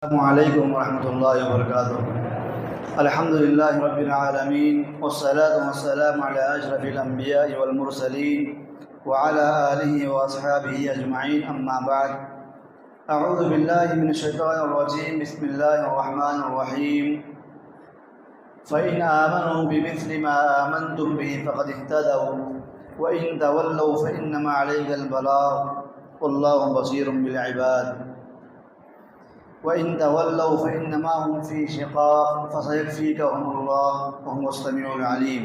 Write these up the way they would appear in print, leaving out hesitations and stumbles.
السلام علیکم ورحمۃ اللہ وبرکاتہ۔ الحمد للہ رب العالمین والصلاة والسلام علی اشرف الانبیاء والمرسلین وعلی آلہ واصحابہ اجمعین، اما بعد۔ اعوذ باللہ من الشیطان الرجیم، بسم اللہ الرحمن الرحیم۔ فإن آمنوا بمثل ما آمنتم به فقد اهتدوا وإن تولوا فإنما عليك البلاغ واللہ بصیر بالعباد۔ وَإِن تَوَلَّوْا فَإِنَّمَا هُمْ فِي شِقَاقٍ فَسَيَكْفِيكَهُمُ اللَّهُ وَهُوَ السَّمِيعُ الْعَلِيمُ۔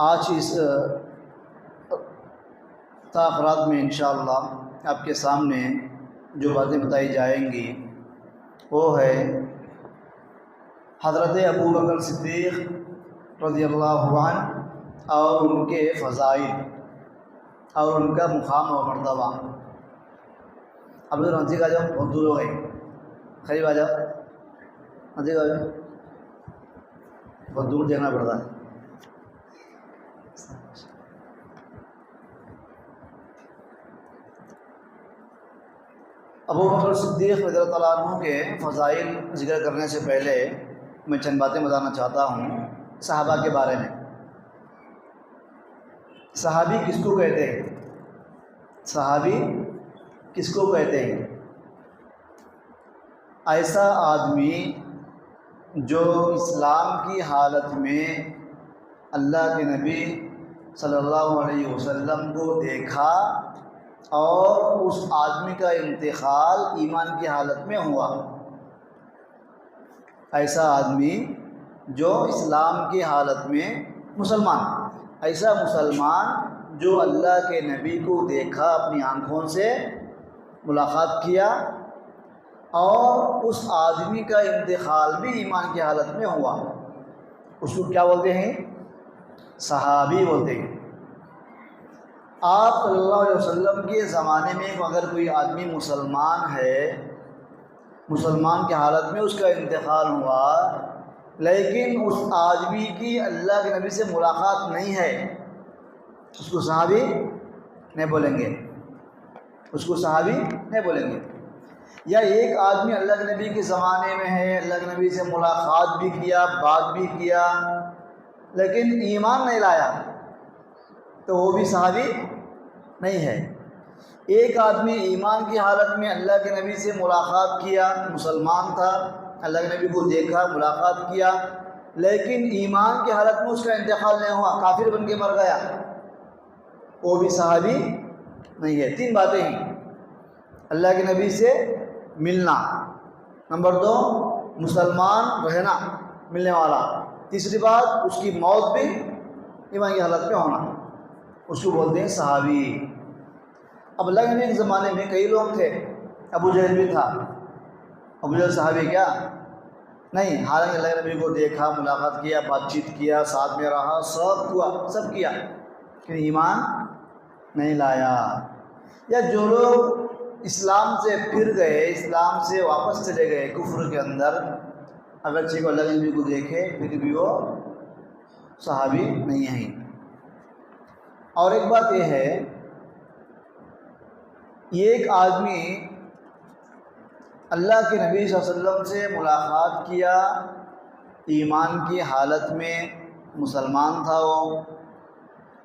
آج اس تاخرات میں انشاءاللہ آپ کے سامنے جو باتیں بتائی جائیں گی وہ ہے حضرت ابو بکر صدیق رضی اللہ عنہ اور ان کے فضائل اور ان کا مقام و مرتبہ۔ اب ادھر نزدیک آ جاؤ، بہت دور ہو گئی، قریب آ جاؤ، نزدیک آ جاؤ، بہت دور دیکھنا پڑتا ہے۔ ابو بکر صدیق رضی اللہ عنہ کے فضائل ذکر کرنے سے پہلے میں چند باتیں بتانا چاہتا ہوں صحابہ کے بارے میں۔ صحابی کس کو کہتے ہیں؟ صحابی کس کو کہتے ہیں؟ ایسا آدمی جو اسلام کی حالت میں اللہ کے نبی صلی اللہ علیہ وسلم کو دیکھا اور اس آدمی کا انتقال ایمان کی حالت میں ہوا۔ ایسا آدمی جو اسلام کی حالت میں ایسا مسلمان جو اللہ کے نبی کو دیکھا، اپنی آنکھوں سے ملاقات کیا اور اس آدمی کا انتقال بھی ایمان کی حالت میں ہوا، اس کو کیا بولتے ہیں؟ صحابی بولتے ہیں۔ آپ صلی اللہ علیہ وسلم کے زمانے میں اگر کوئی آدمی مسلمان ہے، مسلمان کی حالت میں اس کا انتقال ہوا، لیکن اس آدمی کی اللہ کے نبی سے ملاقات نہیں ہے، اس کو صحابی نہیں بولیں گے، اس کو صحابی نہیں بولیں گے۔ یا ایک آدمی اللہ کے نبی کے زمانے میں ہے، اللہ کے نبی سے ملاقات بھی کیا، بات بھی کیا، لیکن ایمان نہیں لایا، تو وہ بھی صحابی نہیں ہے۔ ایک آدمی ایمان کی حالت میں اللہ کے نبی سے ملاقات کیا، مسلمان تھا، اللہ کے نبی کو دیکھا، ملاقات کیا، لیکن ایمان کی حالت میں اس کا انتقال نہیں ہوا، کافر بن کے مر گیا، وہ بھی صحابی نہیں ہے۔ تین باتیں ہیں: اللہ کے نبی سے ملنا، نمبر 2 مسلمان رہنا، ملنے والا، تیسری بات اس کی موت بھی ایمان کی حالت میں ہونا، اس کو بولتے ہیں صحابی۔ اب اللہ کے نبی کے زمانے میں کئی لوگ تھے، ابو جہل بھی تھا، ابو جہل صحابی کیا؟ نہیں، حالانکہ اللہ کے نبی کو دیکھا، ملاقات کیا، بات چیت کیا، ساتھ میں رہا، سب کیا، لیکن ایمان نہیں لایا۔ یا جو لوگ اسلام سے پھر گئے، اسلام سے واپس چلے گئے کفر کے اندر، اگرچہ وہ اللہ کے نبی کو دیکھے پھر بھی وہ صحابی نہیں ہیں۔ اور ایک بات یہ ہے، ایک آدمی اللہ کے نبی صلی اللہ علیہ وسلم سے ملاقات کیا، ایمان کی حالت میں مسلمان تھا وہ،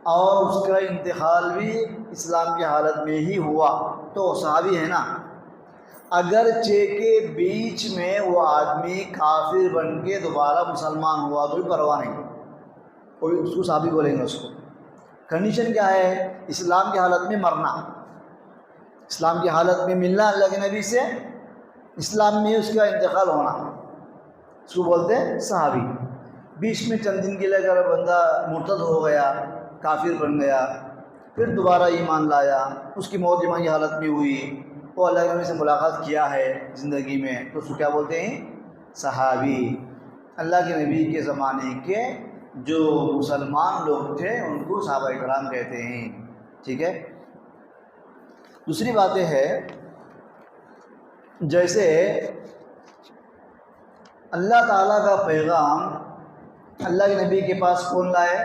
اور اس کا انتقال بھی اسلام کی حالت میں ہی ہوا، تو صحابی ہے نا۔ اگرچہ کے بیچ میں وہ آدمی کافر بن کے دوبارہ مسلمان ہوا تو بھی پرواہ نہیں، وہ بھی اس کو صحابی بولیں گے۔ اس کو کنڈیشن کیا ہے؟ اسلام کی حالت میں مرنا، اسلام کی حالت میں ملنا اللہ کے نبی سے، اسلام میں اس کا انتقال ہونا، اس کو بولتے ہیں صحابی۔ بیچ میں چند دن کے لیے اگر بندہ مرتد ہو گیا، کافر بن گیا، پھر دوبارہ ایمان لایا، اس کی موت ایمان کی حالت میں ہوئی، وہ اللہ کے نبی سے ملاقات کیا ہے زندگی میں، تو اس کو کیا بولتے ہیں؟ صحابی۔ اللہ کے نبی کے زمانے کے جو مسلمان لوگ تھے ان کو صحابہ کرام کہتے ہیں، ٹھیک ہے۔ دوسری بات یہ ہے، جیسے اللہ تعالیٰ کا پیغام اللہ کے نبی کے پاس کون لائے؟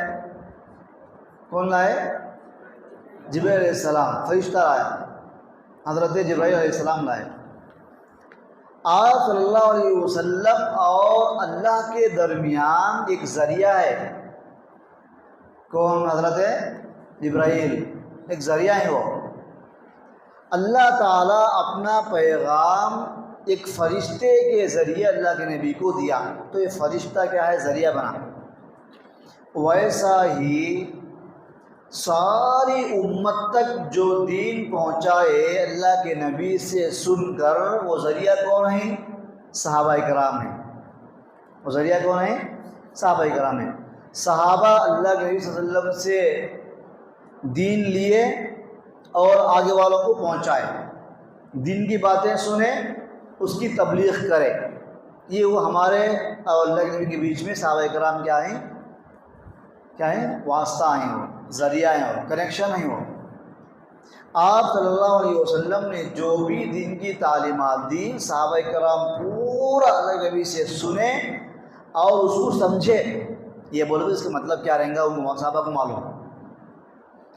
جبرائیل علیہ السلام، فرشتہ آیا، حضرت جبرائیل علیہ السلام لائے۔ آپ صلی اللہ علیہ وسلم اور اللہ کے درمیان ایک ذریعہ ہے. کون؟ حضرت جبرائیل ایک ذریعہ ہے. وہ اللہ تعالیٰ اپنا پیغام ایک فرشتے کے ذریعے اللہ کے نبی کو دیا، تو یہ فرشتہ کیا ہے؟ ذریعہ بنا. ویسا ہی ساری امت تک جو دین پہنچائے اللہ کے نبی سے سن کر، وہ ذریعہ کون ہیں؟ صحابہ کرام ہیں. وہ ذریعہ کون ہیں؟ صحابہ کرام ہیں. صحابہ اللہ کے نبی صلی اللہ علیہ وسلم سے دین لیے اور آگے والوں کو پہنچائے، دین کی باتیں سنیں، اس کی تبلیغ کرے. یہ وہ ہمارے اور اللہ کے نبی کے بیچ میں صحابہ کرام کیا ہیں؟ کیا ہیں؟ واسطہ ہیں، وہ ذریعہ ہیں، وہ کنیکشن ہیں. وہ آپ صلی اللہ علیہ وسلم نے جو بھی دین کی تعلیمات دی، صحابہ کرام پورا اللہ کے نبی سے سنیں اور اس کو سمجھے. یہ بولو اس کا مطلب کیا رہیں گا، وہ صحابہ کو معلوم.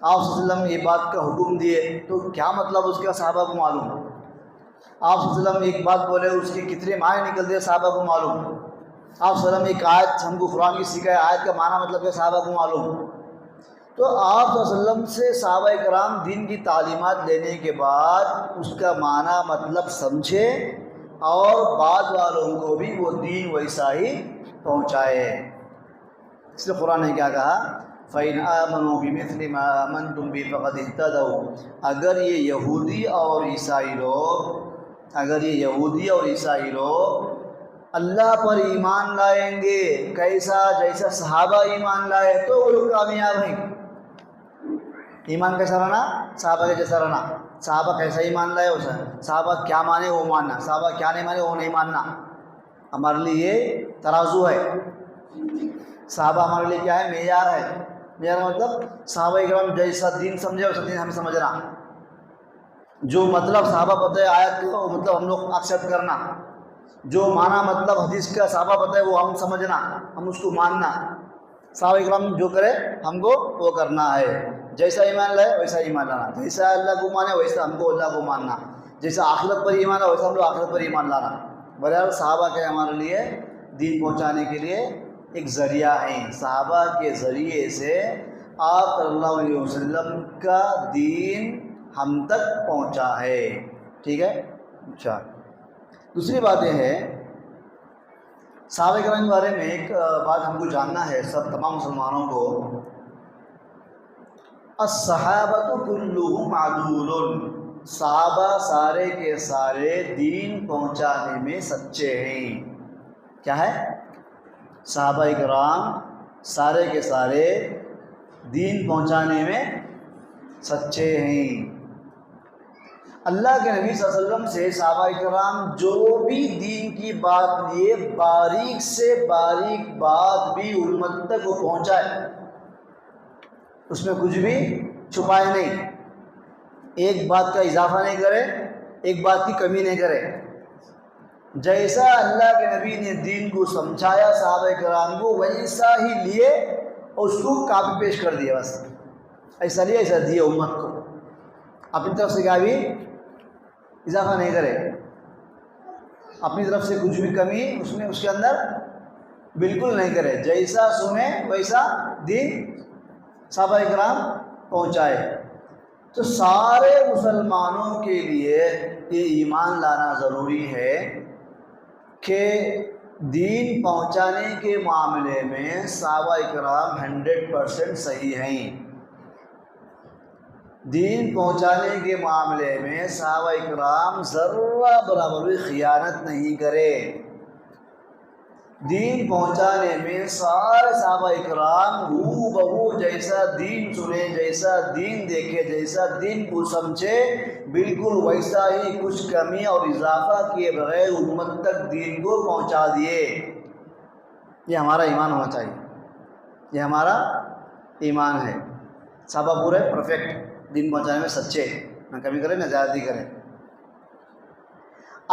آپ صلی اللہ علیہ وسلم یہ بات کا حکم دیے تو کیا مطلب اس کا صحابہ کو معلوم. آپ صلی اللہ علیہ وسلم ایک بات بولے، اس کے کتنے معنی نکل دے صحابہ کو معلوم. آپ صلی اللہ علیہ وسلم ایک آیت ہم کو قرآن کی سکھائے، آیت کا معنی مطلب کہ صحابہ کو معلوم. تو آپ صلی اللہ علیہ وسلم سے صحابہ کرام دین کی تعلیمات لینے کے بعد اس کا معنی مطلب سمجھے اور بعد والوں کو بھی وہ دین ویسا ہی پہنچائے. اس لیے قرآن نے کیا کہا؟ فَإِنْ آمَنُوا بِمِثْلِ مَا آمَنْتُمْ بِهِ فَقَدِ اهْتَدَوْا. اگر یہ یہودی اور عیسائی لوگ اللہ پر ایمان لائیں گے کیسا؟ جیسا صحابہ ایمان لائے، تو وہ لوگ کامیاب ہیں. ایمان کیسا رہنا؟ صحابہ کے جیسا رہنا. صحابہ کیسا ایمان لائے ویسا. صحابہ کیا مانے وہ ماننا، صحابہ کیا نہیں مانے وہ نہیں ماننا. ہمارے لیے یہ ترازو ہے. صحابہ ہمارے لیے کیا ہے؟ معیار ہے. معیار مطلب صحابہ کرام جیسا دین سمجھے ویسا دین ہمیں سمجھنا. جو مطلب صحابہ بتائے آیت کو مطلب ہم لوگ ایکسیپٹ کرنا. جو معنی مطلب حدیث کا صحابہ بتائے وہ ہم سمجھنا، ہم اس کو ماننا. صحابہ کرام جو کرے ہم کو وہ کرنا ہے. جیسا ایمان لائے ویسا ایمان لانا. جیسا اللہ کو مانے ویسا ہم کو اللہ کو ماننا. جیسا آخرت پر ایمان ہے ویسا ہم لوگ آخرت پر ایمان لانا. بہرحال صحابہ کے ہمارے لیے دین پہنچانے کے لیے ایک ذریعہ ہیں. صحابہ کے ذریعے سے آپ صلی اللہ علیہ وسلم کا دین ہم تک پہنچا ہے. ٹھیک ہے. اچھا، دوسری بات یہ ہے صحابہ کرام کے بارے میں ایک بات ہم کو جاننا ہے، سب تمام مسلمانوں کو. الصحابۃ کلھم عدول. صحابہ سارے کے سارے دین پہنچانے میں سچے ہیں. کیا ہے؟ صحابہ کرام سارے کے سارے دین پہنچانے میں سچے ہیں. اللہ کے نبی صلی اللہ علیہ وسلم سے صحابہ کرام جو بھی دین کی بات لیے، باریک سے باریک بات بھی امت تک وہ پہنچائے، اس میں کچھ بھی چھپائے نہیں. ایک بات کا اضافہ نہیں کرے، ایک بات کی کمی نہیں کرے. جیسا اللہ کے نبی نے دین کو سمجھایا صحابہ کرام کو، ویسا ہی لیے اور اس کو کاپی پیش کر دیا. بس ایسا لیے ایسا دیے امت کو. اپنی طرف سے کیا بھی اضافہ نہیں کرے، اپنی طرف سے کچھ بھی کمی اس کے اندر بالکل نہیں کرے. جیسا سنے ویسا دین صحابہ کرام پہنچائے. تو سارے مسلمانوں کے لیے یہ ایمان لانا ضروری ہے کہ دین پہنچانے کے معاملے میں صحابہ کرام 100% صحیح ہیں. دین پہنچانے کے معاملے میں صحابہ کرام ذرہ برابر بھی خیانت نہیں کرے. دین پہنچانے میں سارے صحابہ کرام ہو بہو جیسا دین سنے، جیسا دین دیکھے، جیسا دین کو سمجھے، بالکل ویسا ہی کچھ کمی اور اضافہ کیے بغیر امت تک دین کو پہنچا دیے. یہ ہمارا ایمان ہونا چاہیے. یہ ہمارا ایمان ہے. صحابہ پورے پرفیکٹ دین پہنچانے میں سچے، نہ کمی کرے نہ زیادتی کرے.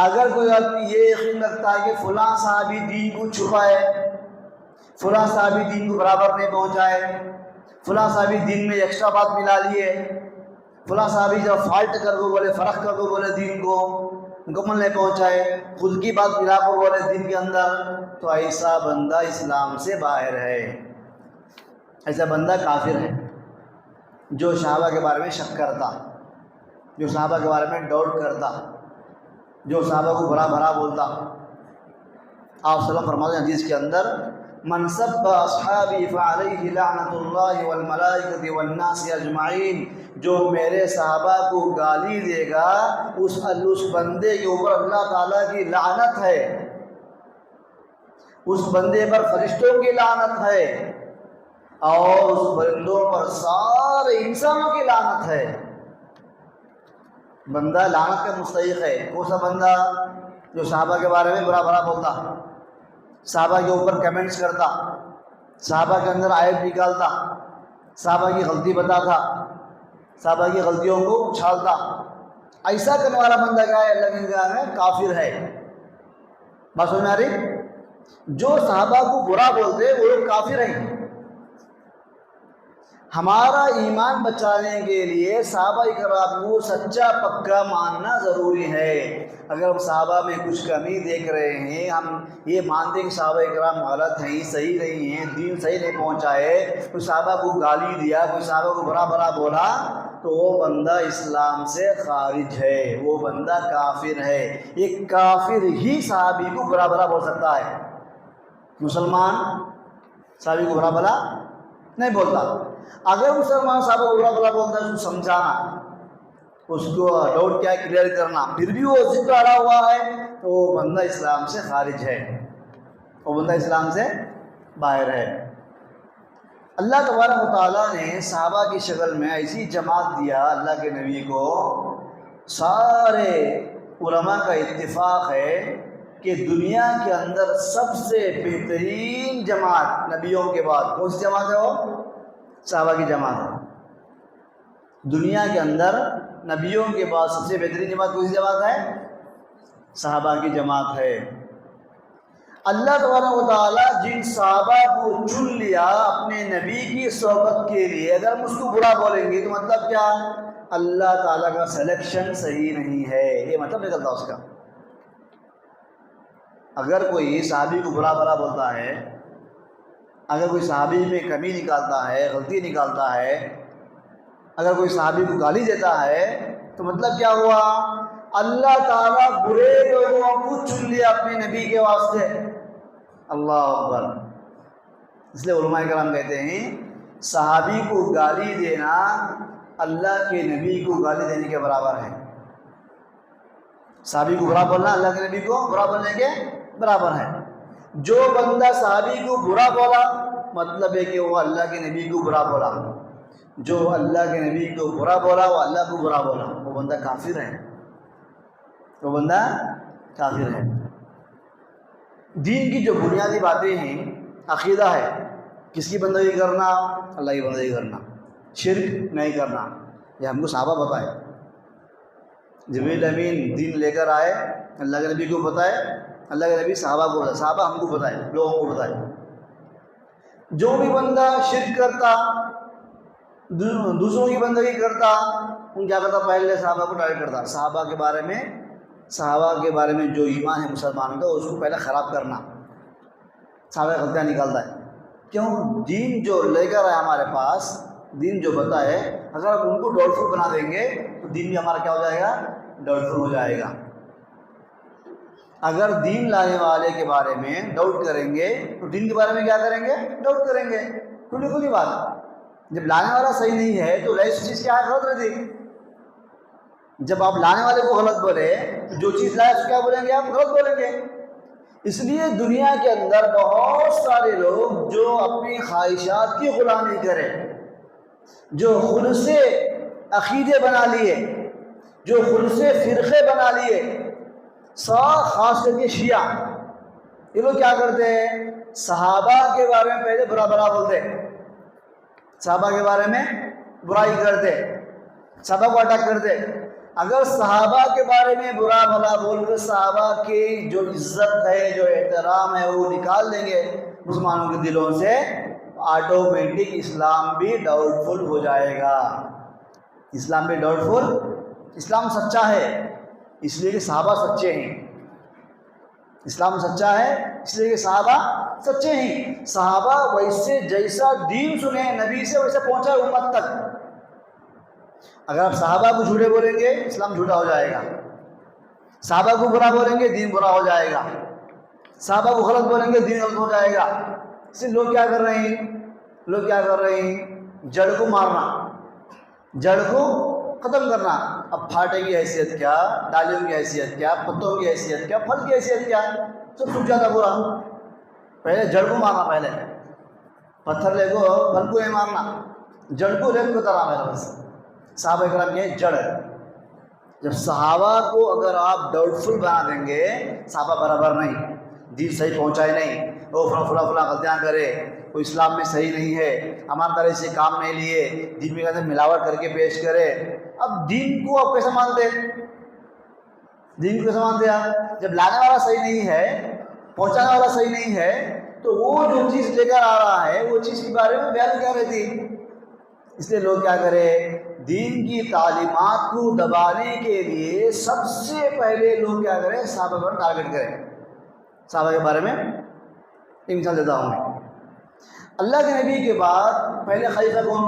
اگر کوئی آدمی یہ یقین رکھتا ہے کہ فلاں صحابی دین کو چھپائے، فلاں صحابی دین کو برابر نہیں پہنچائے، فلاں صحابی دین میں ایکسٹرا بات ملا لیے، فلاں صحابی جب فالٹ کر کو بولے، فرق کر کو بولے دین کو، مکمل نہیں پہنچائے، خود کی بات ملا کر بولے دین کے اندر، تو ایسا بندہ اسلام سے باہر ہے، ایسا بندہ کافر ہے۔ جو صحابہ کے بارے میں شک کرتا، جو صحابہ کے بارے میں ڈاؤٹ کرتا، جو صحابہ کو برا بھلا بولتا، آپ صلی اللہ علیہ وسلم فرماتے ہیں حدیث کے اندر، من سب اصحابی فعلیہ لعنت اللہ والملائکۃ والناس اجمعین، جو میرے صحابہ کو گالی دے گا اس بندے کے اوپر اللہ تعالیٰ کی لعنت ہے، اس بندے پر فرشتوں کی لعنت ہے، اور اس بندوں پر سارے انسانوں کی لعنت ہے۔ بندہ لعنت کا مستحق ہے۔ کون سا بندہ؟ جو صحابہ کے بارے میں برا بھلا بولتا، صحابہ کے اوپر کمنٹس کرتا، صحابہ کے اندر عیب نکالتا، صحابہ کی غلطی بتاتا، صحابہ کی غلطیوں کو اچھالتا، ایسا کرنے والا بندہ کیا ہے؟ اللہ کی نگاہ میں کافر ہے۔ بات سمجھ میں آ رہی؟ جو صحابہ کو برا بولتے وہ لوگ کافر ہیں۔ ہمارا ایمان بچانے کے لیے صحابہ کرام کو سچا پکا ماننا ضروری ہے۔ اگر ہم صحابہ میں کچھ کمی دیکھ رہے ہیں، ہم یہ مانتے ہیں کہ صحابہ کرام غلط ہیں، صحیح نہیں ہیں، دین صحیح نہیں پہنچائے، کوئی صحابہ کو گالی دیا، کوئی صحابہ کو برا بھلا بولا، تو وہ بندہ اسلام سے خارج ہے، وہ بندہ کافر ہے۔ ایک کافر ہی صحابی کو برا بھلا بول سکتا ہے، مسلمان صحابی کو برا بھلا نہیں بولتا۔ اگر مسلمان صحابہ کو برا بھلا بولتا ہے، اس کو سمجھانا، اس کو ڈاؤٹ کیا کلیئر کرنا، پھر بھی وہ ضد پہ اڑا ہوا ہے، تو وہ بندہ اسلام سے خارج ہے، وہ بندہ اسلام سے باہر ہے۔ اللہ تبارک و تعالیٰ نے صحابہ کی شکل میں ایسی جماعت دیا اللہ کے نبی کو، سارے علماء کا اتفاق ہے کہ دنیا کے اندر سب سے بہترین جماعت نبیوں کے بعد کون سی جماعت ہے؟ وہ صحابہ کی جماعت ہے۔ دنیا کے اندر نبیوں کے بعد سب سے بہترین جماعت کون سی جماعت ہے؟ صحابہ کی جماعت ہے۔ اللہ تبارک و تعالیٰ جن صحابہ کو چن لیا اپنے نبی کی صحبت کے لیے، اگر ہم اس کو برا بولیں گے تو مطلب کیا؟ اللہ تعالیٰ کا سلیکشن صحیح نہیں ہے، یہ مطلب نکلتا اس کا۔ اگر کوئی صحابی کو برا بھلا بولتا ہے، اگر کوئی صحابی میں کمی نکالتا ہے، غلطی نکالتا ہے، اگر کوئی صحابی کو گالی دیتا ہے، تو مطلب کیا ہوا؟ اللہ تعالیٰ برے لوگوں کو چن لیا اپنے نبی کے واسطے۔ اللہ اکبر۔ اس لیے علماء کرام کہتے ہیں صحابی کو گالی دینا اللہ کے نبی کو گالی دینے کے برابر ہے۔ صحابی کو برا بولنا اللہ کے نبی کو برا بولنے کے برابر ہے۔ جو بندہ صحابی کو برا بولا مطلب ہے کہ وہ اللہ کے نبی کو برا بولا، جو اللہ کے نبی کو برا بولا وہ اللہ کو برا بولا، وہ بندہ کافر ہے، وہ بندہ کافر ہے۔ دین کی جو بنیادی باتیں ہیں، عقیدہ ہے، کس کی بندگی کرنا؟ اللہ کی بندگی کرنا، شرک نہیں کرنا، یہ ہم کو صحابہ بتائے۔ جبریل امین دین لے کر آئے، اللہ کے نبی کو بتائے، اللہ کے نبی صحابہ کو بتائے، صحابہ ہم کو بتائے، لوگوں کو بتائے۔ جو بھی بندہ شرک کرتا، دوسروں کی بندگی کرتا، ان کیا کرتا؟ پہلے صحابہ کو ٹارگیٹ کرتا، صحابہ کے بارے میں جو ایمان ہے مسلمان کا اس کو پہلے خراب کرنا، صحابہ غلطیاں نکالتا ہے۔ کیوں؟ دین جو لے کر آئے ہمارے پاس، دین جو بتائے، اگر ہم ان کو ڈاؤٹ فل بنا دیں گے تو دین بھی ہمارا کیا ہو جائے گا؟ ڈاؤٹ فل ہو جائے گا۔ اگر دین لانے والے کے بارے میں ڈاؤٹ کریں گے تو دین کے بارے میں کیا کریں گے؟ ڈاؤٹ کریں گے۔ کھلی بات۔ جب لانے والا صحیح نہیں ہے تو لائے چیز کیا ہے؟ غلط رہتی۔ جب آپ لانے والے کو غلط بولے تو جو چیز لائے اس کو کیا بولیں گے؟ آپ غلط بولیں گے۔ اس لیے دنیا کے اندر بہت سارے لوگ جو اپنی خواہشات کی غلامی کریں، جو خود سے عقیدے بنا لیے، جو خود سے فرقے بنا لیے، خاص کر کے شیعہ، یہ لوگ کیا کرتے ہیں؟ صحابہ کے بارے میں پہلے برا بھلا بولتے، صحابہ کے بارے میں برائی کرتے، صحابہ کو اٹیک کرتے۔ اگر صحابہ کے بارے میں برا بھلا بول کر صحابہ کی جو عزت ہے، جو احترام ہے، وہ نکال دیں گے مسلمانوں کے دلوں سے، آٹومیٹک اسلام بھی ڈاؤٹ فل ہو جائے گا۔ اسلام بھی ڈاؤٹ فل، اسلام سچا ہے، اس لیے کہ صحابہ سچے ہیں، اسلام سچا ہے اس لیے کہ صحابہ سچے ہیں۔ صحابہ ویسے جیسا دین سنے نبی سے ویسے پہنچا امت تک۔ اگر آپ صحابہ کو جھوٹے بولیں گے اسلام جھوٹا ہو جائے گا، صحابہ کو برا بولیں گے دین برا ہو جائے گا، صحابہ کو غلط بولیں گے دین غلط ہو جائے گا۔ اس لیے لوگ کیا کر رہے ہیں، جڑ کو مارنا، جڑ کو ختم کرنا۔ اب پھاٹے کی حیثیت کیا، ڈالیوں کی حیثیت کیا، پتوں کی حیثیت کیا، پھل کی حیثیت کیا، سب سوکھ جاتا پورا۔ پہلے جڑ کو مارنا، پہلے پتھر لے کو پھل کو نہیں مارنا، جڑ کو لے کو اتارا پہلے بس۔ صحابہ کرام یہ جڑ ہے۔ جب صحابہ کو اگر آپ ڈاؤٹ فل بنا دیں گے، صحابہ برابر نہیں، دین صحیح پہنچائے نہیں، وہ فلاں غلطیاں کرے، وہ اسلام میں صحیح نہیں ہے، ہمارے طرح سے کام نہیں لیے، دین میں کہتے ہیں ملاوٹ کر کے پیش کرے۔ اب دین کو آپ کیسے مانتے؟ دین کو کیسے مانتے آپ؟ جب لانے والا صحیح نہیں ہے، پہنچانے والا صحیح نہیں ہے، تو وہ جو چیز لے کر آ رہا ہے وہ چیز کے بارے میں بیان کیا رہتی۔ اس لیے لوگ کیا کریں، دین کی تعلیمات کو دبانے کے لیے سب سے پہلے لوگ کیا کریں، صحابہ پر ٹارگٹ کریں۔ صحابہ کے بارے میں ایک مثال دیتا ہوں میں۔ اللہ کے نبی کے بعد پہلے خلیفہ کون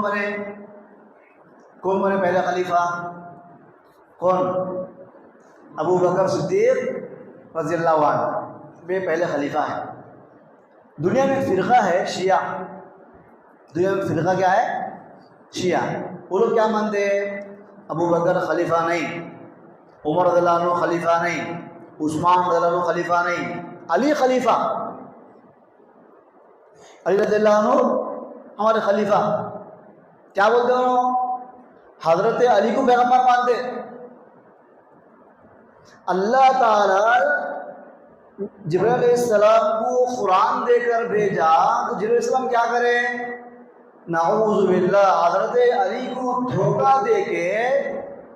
بنے پہلے خلیفہ؟ کون؟ ابو بکر صدیق رضی اللہ عنہ، وہ پہلے خلیفہ ہیں۔ دنیا میں فرقہ ہے شیعہ، دنیا میں فرقہ کیا ہے؟ شیعہ۔ وہ لوگ کیا مانتے ہیں؟ ابو بکر خلیفہ نہیں، عمر رضی اللہ عنہ خلیفہ نہیں، عثمان رضی اللہ عنہ خلیفہ نہیں، علی خلیفہ، علی رضی اللہ عنہ ہمارے خلیفہ۔ کیا بولتے ہیں؟ حضرت علی کو پیغمبر مانتے۔ اللہ تعالی جبرائیل علیہ السلام کو قرآن دے کر بھیجا تو جبرائیل علیہ السلام کیا کرے؟ نعوذ باللہ حضرت علی کو دھوکہ دے کے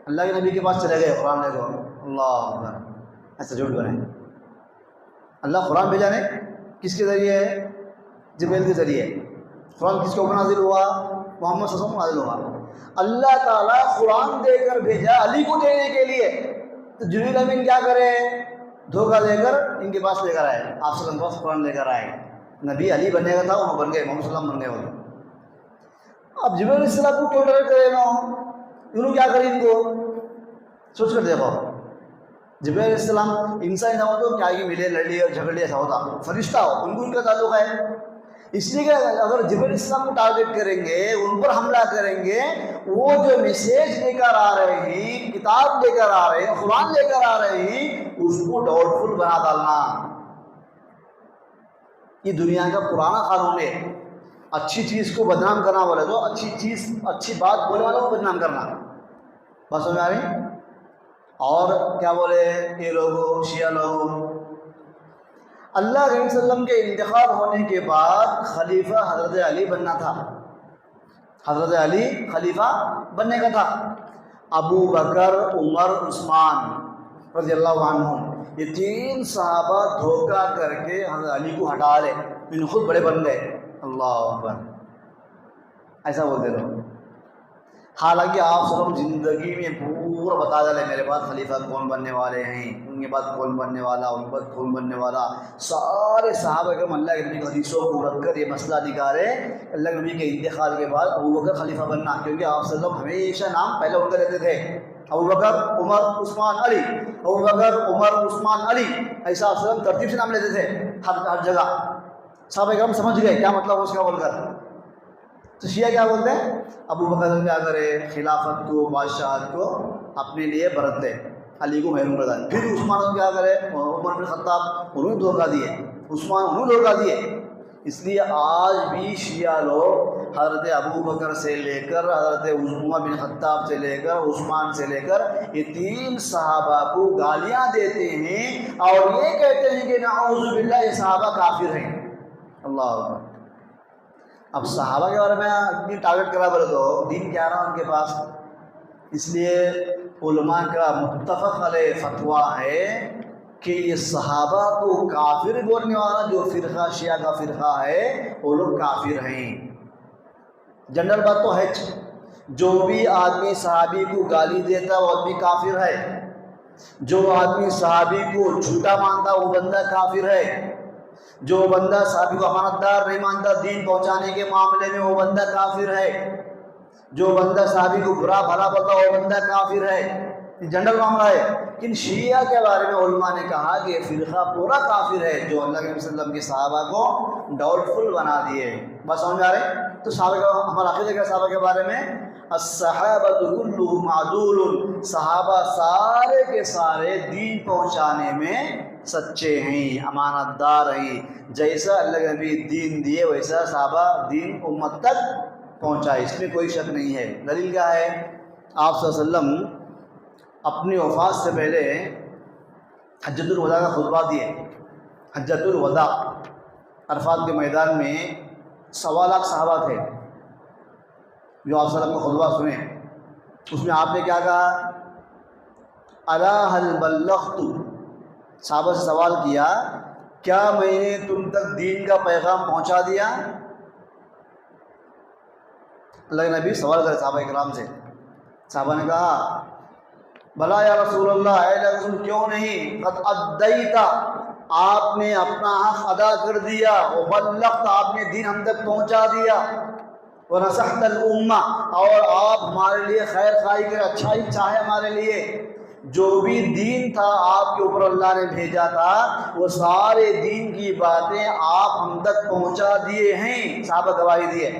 اللہ کے نبی کے پاس چلے گئے قرآن لے کو۔ اللہ اکبر، ایسا جھوٹ بنے۔ اللہ قرآن بھیجا نے کس کے ذریعے ہے؟ جبرائیل کے ذریعے۔ قرآن کس کو نازل ہوا؟ محمد صلی اللہ علیہ وسلم نازل ہوا۔ اللہ تعالیٰ قرآن دے کر بھیجا علی کو دینے کے لیے، تو جبرائیل امین کیا کرے؟ دھوکہ دے کر ان کے پاس لے کر آئے، آپ صلی اللہ علیہ وسلم کے پاس قرآن لے کر آئے۔ نبی علی بننے کا تھا، وہ بن گئے، محمد صلی اللہ علیہ وسلم بن گئے وہ۔ اب جبرائیل علیہ السلام کو کیوں ڈر کرے نا؟ انہوں کیا کریں ان کو؟ سوچ کر دیکھو، جبرائیل علیہ السلام انسان نہ ہو تو کیا ہی ملے، لڑ لیے اور جھگڑ لیے، ایسا ہوتا۔ فرشتہ ہو، ان کو ان کا تعلق ہے۔ اس لیے کہ اگر جبرائیل علیہ السلام کو ٹارگیٹ کریں گے، ان پر حملہ کریں گے، وہ جو میسیج لے کر آ رہے ہیں، کتاب لے کر آ رہے ہیں، قرآن لے کر آ رہے ہیں، اس کو ڈاؤٹ فل بنا ڈالنا، یہ دنیا کا پرانا قانون ہے۔ اچھی چیز کو بدنام کرنا بولے تو اچھی بات بولنے والوں کو بدنام کرنا، بات سمجھ آ رہی؟ اور کیا بولے یہ لوگ شیعہ لوگ؟ اللہ کے نبی صلی اللہ علیہ وسلم کے انتخاب ہونے کے بعد خلیفہ حضرت علی بننا تھا، حضرت علی خلیفہ بننے کا تھا۔ ابو بکر، عمر، عثمان رضی اللہ عنہ، یہ تین صحابہ دھوکہ کر کے حضرت علی کو ہٹا لے، ان خود بڑے بن گئے۔ اللہ اکبر، ایسا بولتے لوگ۔ حالانکہ آپ سب زندگی میں پورا بتا ڈالے میرے بعد خلیفہ کون بننے والے ہیں، ان کے بعد کون بننے والا، ان کے بعد کون بننے والا، سارے صحابہ کرام اللہ کے نبی کی حدیثوں کو رکھ کر یہ مسئلہ نکالے اللہ کے نبی کے انتقال کے بعد ابو بکر خلیفہ بننا، کیونکہ آپ صلی اللہ علیہ وسلم ہمیشہ نام پہلے ان کا لیتے تھے، ابو بکر، عمر، عثمان، علی، ابو بکر، عمر، عثمان، علی، ایسا آپ صلی اللہ علیہ وسلم ترتیب سے نام لیتے تھے ہر جگہ۔ صحابہ کرام سمجھ گئے کیا مطلب اس کا بول کر۔ تو شیعہ کیا بولتے ہیں؟ ابو بکر کیا کرے؟ خلافت کو، بادشاہت کو اپنے لیے برت لے، علی کو محروم رکھا۔ پھر عثمان کو کیا کرے؟ عمر بن خطاب، انہوں نے دھوکہ دیے، عثمان انہوں نے دھوکہ دیے۔ اس لیے آج بھی شیعہ لوگ حضرت ابو بکر سے لے کر، حضرت عمر بن خطاب سے لے کر، عثمان سے لے کر یہ تین صحابہ کو گالیاں دیتے ہیں اور یہ کہتے ہیں کہ نعوذ باللہ یہ صحابہ کافر ہیں۔ اللہ اکبر۔ اب صحابہ کے بارے میں اتنی ٹارگٹ کرا بولے تو دین کیا رہا ان کے پاس۔ اس لیے علماء کا متفق علیہ فتویٰ ہے کہ یہ صحابہ کو کافر بولنے والا جو فرقہ شیعہ کا فرقہ ہے وہ لوگ کافر ہیں۔ جنرل بات تو ہے، جو بھی آدمی صحابی کو گالی دیتا ہے وہ آدمی کافر ہے۔ جو آدمی صحابی کو جھوٹا مانتا وہ بندہ کافر ہے، جو بندہ صحابی کو امانت دار نہیں مانتا دین پہنچانے کے معاملے میں وہ بندہ کافر ہے، جو بندہ صحابی کو برا بھلا بولتا وہ بندہ کافر ہے۔ یہ جنرل معاملہ ہے۔ لیکن شیعہ کے بارے میں علماء نے کہا کہ یہ فرقہ پورا کافر ہے جو اللہ کے نبی صلی اللہ علیہ وسلم کے صحابہ کو ڈاؤٹ فل بنا دیے۔ بس سمجھ آ رہے؟ تو صحابہ کا ہمارا عقیدہ کیا صحابہ کے بارے میں؟ الصحابہ کلھم معدول، صحابہ سارے کے سارے دین پہنچانے میں سچے ہیں، امانت دار ہیں، جیسا اللہ کے نبی دین دیے ویسا صحابہ دین امت تک پہنچائے، اس میں کوئی شک نہیں ہے۔ دلیل کیا ہے؟ آپ صلی اللہ علیہ وسلم اپنی وفات سے پہلے حجۃ الوداع کا خطبہ دیے۔ حجۃ الوداع عرفات کے میدان میں 1.25 لاکھ صحابہ تھے جو آپ صلی اللہ علیہ وسلم کا خطبہ سنے۔ اس میں آپ نے کیا کہا؟ الا هل بلغت، صحابہ سے سوال کیا کیا میں نے تم تک دین کا پیغام پہنچا دیا؟ اللہ کے نبی سوال کرے صحابہ کرام سے۔ صحابہ نے کہا بھلا یا رسول اللہ، اے اللہ رسول کیوں نہیں، قد ادیت، آپ نے اپنا حق ادا کر دیا، وبلغت، آپ نے دین ہم تک پہنچا دیا، ونصحت الامہ، اور آپ ہمارے لیے خیر خواہی کر اچھائی چاہے ہمارے لیے، جو بھی دین تھا آپ کے اوپر اللہ نے بھیجا تھا وہ سارے دین کی باتیں آپ ہم تک پہنچا دیے ہیں۔ صحابہ گواہی دیے۔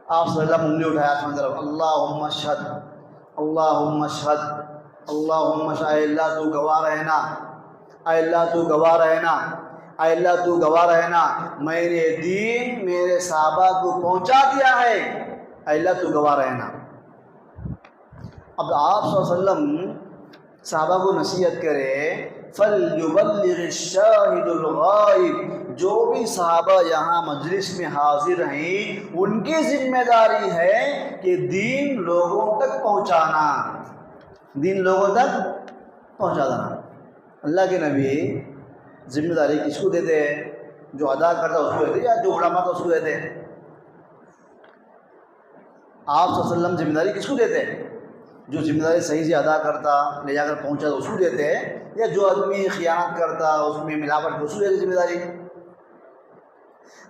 آپ صلی اللہ علیہ وسلم انگلی اٹھایا آسمان کی طرف، اللہم اشہد، اللہم اشہد، اللہم اشہد، اے اللہ تو گواہ رہنا، اے اللہ تو گواہ رہنا، اے اللہ تو گواہ رہنا، میں نے دین میرے صحابہ کو پہنچا دیا ہے، اے اللہ تو گواہ رہنا۔ اب آپ صلی اللہ علیہ وسلم صحابہ کو نصیحت کرے، فَلْيُبَلِّغِ الشَّاهِدُ الْغَائِبُ، جو بھی صحابہ یہاں مجلس میں حاضر ہیں ان کی ذمہ داری ہے کہ دین لوگوں تک پہنچانا، دین لوگوں تک پہنچا دینا۔ اللہ کے نبی ذمہ داری کس کو دیتے ہیں؟ جو ادا کرتا اس کو دیتے یا جو اڑا مارتا اس کو دیتے ہیں؟ آپ صلی اللہ علیہ وسلم ذمہ داری کس کو دیتے ہیں؟ جو ذمہ داری صحیح سے ادا کرتا لے جا کر پہنچا تو اس کو دیتے ہیں، یا جو آدمی خیانت کرتا اس میں ملاوٹ کو اس کو دیتے ذمہ داری؟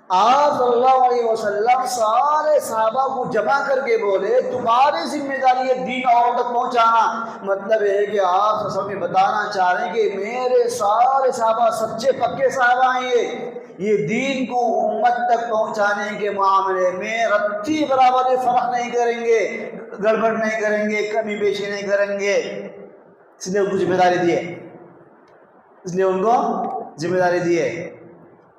آپ صلی اللہ علیہ وسلم سارے صحابہ کو جمع کر کے بولے تمہاری ذمہ داری ہے دین اور تک پہنچانا۔ مطلب ہے کہ آپ صلی اللہ علیہ وسلم بتانا چاہ رہے ہیں کہ میرے سارے صحابہ سچے پکے صحابہ ہیں، یہ دین کو امت تک پہنچانے کے معاملے میں رتی برابر فرق نہیں کریں گے، گڑبڑ نہیں کریں گے، کمی بیشی نہیں کریں گے، اس لیے ان کو ذمہ داری دیے، اس لیے ان کو ذمہ داری دیے۔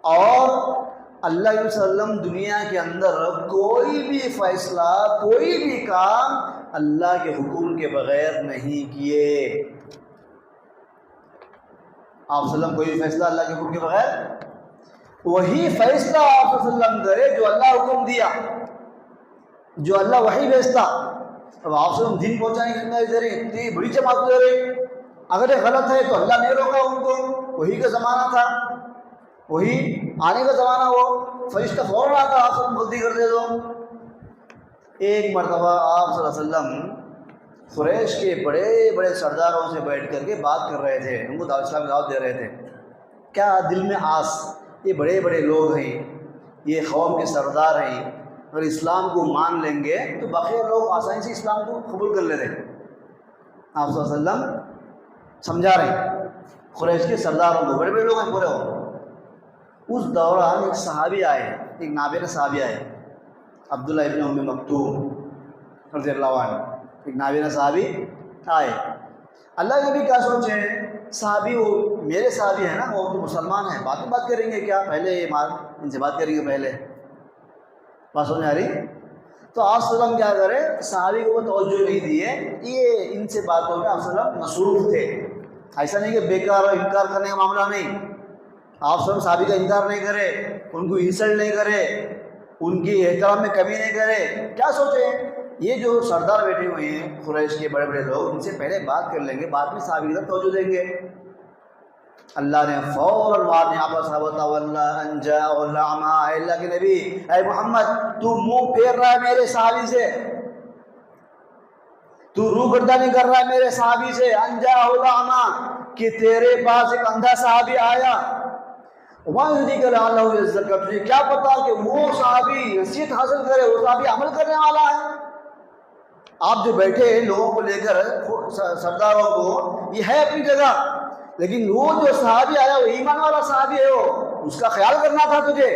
اور اللہ علیہ وسلم دنیا کے اندر کوئی بھی فیصلہ کوئی بھی کام اللہ کے حکم کے بغیر نہیں کیے۔ آپ صلی اللہ علیہ وسلم کوئی بھی فیصلہ اللہ کے حکم کے بغیر، وہی فیصلہ آپ صلی اللہ علیہ وسلم کرے جو اللہ حکم دیا، جو اللہ وحی بھیجتا۔ اب آپ صلی اللہ علیہ وسلم دین پہنچانے کی ذمہ داری دے رہے، اتنی بڑی جماعت دے رہے، اگر یہ غلط ہے تو اللہ نہیں روکا ان کو، وہی کا زمانہ تھا، وہی آنے کا زمانہ، وہ فرشتہ فوراً آتا آپ صلی اللہ علیہ وسلم غلطی کر دے تو۔ ایک مرتبہ آپ صلی اللہ علیہ وسلم قریش کے بڑے بڑے سرداروں سے بیٹھ کر کے بات کر رہے تھے، ان کو دعوت اسلام کی دعوت دے رہے تھے۔ کیا دل میں آس، یہ بڑے بڑے لوگ ہیں، یہ قوم کے سردار ہیں، اگر اسلام کو مان لیں گے تو باقی لوگ آسانی سے اسلام کو قبول کر لیتے۔ آپ صلی اللہ علیہ وسلم سمجھا رہے ہیں قریش کے سرداروں کو، بڑے بڑے لوگ ہیں پورے ہو۔ اس دوران ایک صحابی آئے، ایک نابینا صحابی آئے، عبداللہ ابن ام مکتوم رضی اللہ عنہ، ایک نابینا صحابی آئے۔ اللہ کے نبی کیا سوچے، صحابی وہ میرے صحابی ہیں نا، وہ تو مسلمان ہیں، بات کریں گے کیا، پہلے یہ ان سے بات کریں گے، پہلے بات سمجھ آ رہی؟ تو آپ صلی اللہ علیہ وسلم کیا کرے، صحابی کو وہ توجہ نہیں دیے، یہ ان سے باتوں میں آپ صلی اللہ علیہ وسلم مصروف تھے۔ ایسا نہیں کہ بیکار اور انکار کرنے کا معاملہ نہیں، آپ صلی اللہ علیہ وسلم صحابی کا انکار نہیں کرے، ان کو انسلٹ نہیں کرے، ان کی احترام میں کمی نہیں کرے۔ کیا سوچے، یہ جو سردار بیٹھے ہوئے ہیں قریش کے بڑے بڑے لوگ، ان سے پہلے بات کر لیں گے، بعد میں صحابی کی طرف توجہ دیں گے۔ اللہ نے فوراً وعدہ عباس واللہ انجا واللعما، اے اللہ کے نبی، اے محمد تو منہ پھیر رہا ہے میرے صحابی سے، تو روح گردانی کر رہا ہے میرے صحابی سے، انجا الاعمى، کہ تیرے پاس ایک اندھا صحابی آیا، وہاں ذکر اللہ یزکا، تجھے کیا پتا کہ وہ صحابی نصیحت حاصل کرے، وہ صحابی عمل کرنے والا ہے۔ آپ جو بیٹھے ہیں لوگوں کو لے کر، سرداروں کو، یہ ہے اپنی جگہ، لیکن وہ جو صحابی آیا وہ ایمان والا صحابی ہے، وہ اس کا خیال کرنا تھا تجھے۔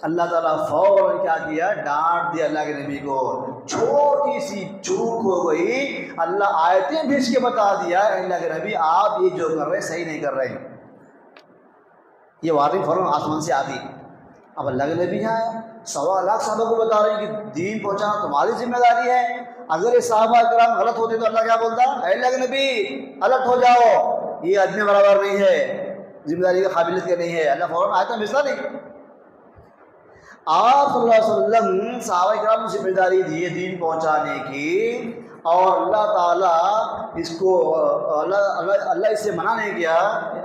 اللہ تعالیٰ فوراً کیا کیا، ڈانٹ دیا اللہ کے نبی کو، چھوٹی سی چوک ہو گئی، اللہ آیتیں بھیج کے بتا دیا، اللہ کے نبی آپ یہ جو کر رہے صحیح نہیں کر رہے، یہ وارننگ فوراً آسمان سے آتی۔ اب اللہ کے نبی ہیں 1.25 لاکھ صحابہ کو بتا رہے ہیں کہ دین پہنچانا تمہاری ذمہ داری ہے، اگر یہ صحابہ کرام غلط ہوتے تو اللہ کیا بولتا، اے اللہ کے نبی الرٹ ہو جاؤ، یہ آدمی برابر نہیں ہے، ذمہ داری کی قابلیت کے نہیں ہے، اللہ فوراً آیت میں بھیجتا نہیں۔ آپ صلی اللہ علیہ وسلم صحابہ کرام کو ذمہ داری دی دین پہنچانے کی، اور اللہ تعالیٰ اس کو اللہ اس سے منع نہیں کیا،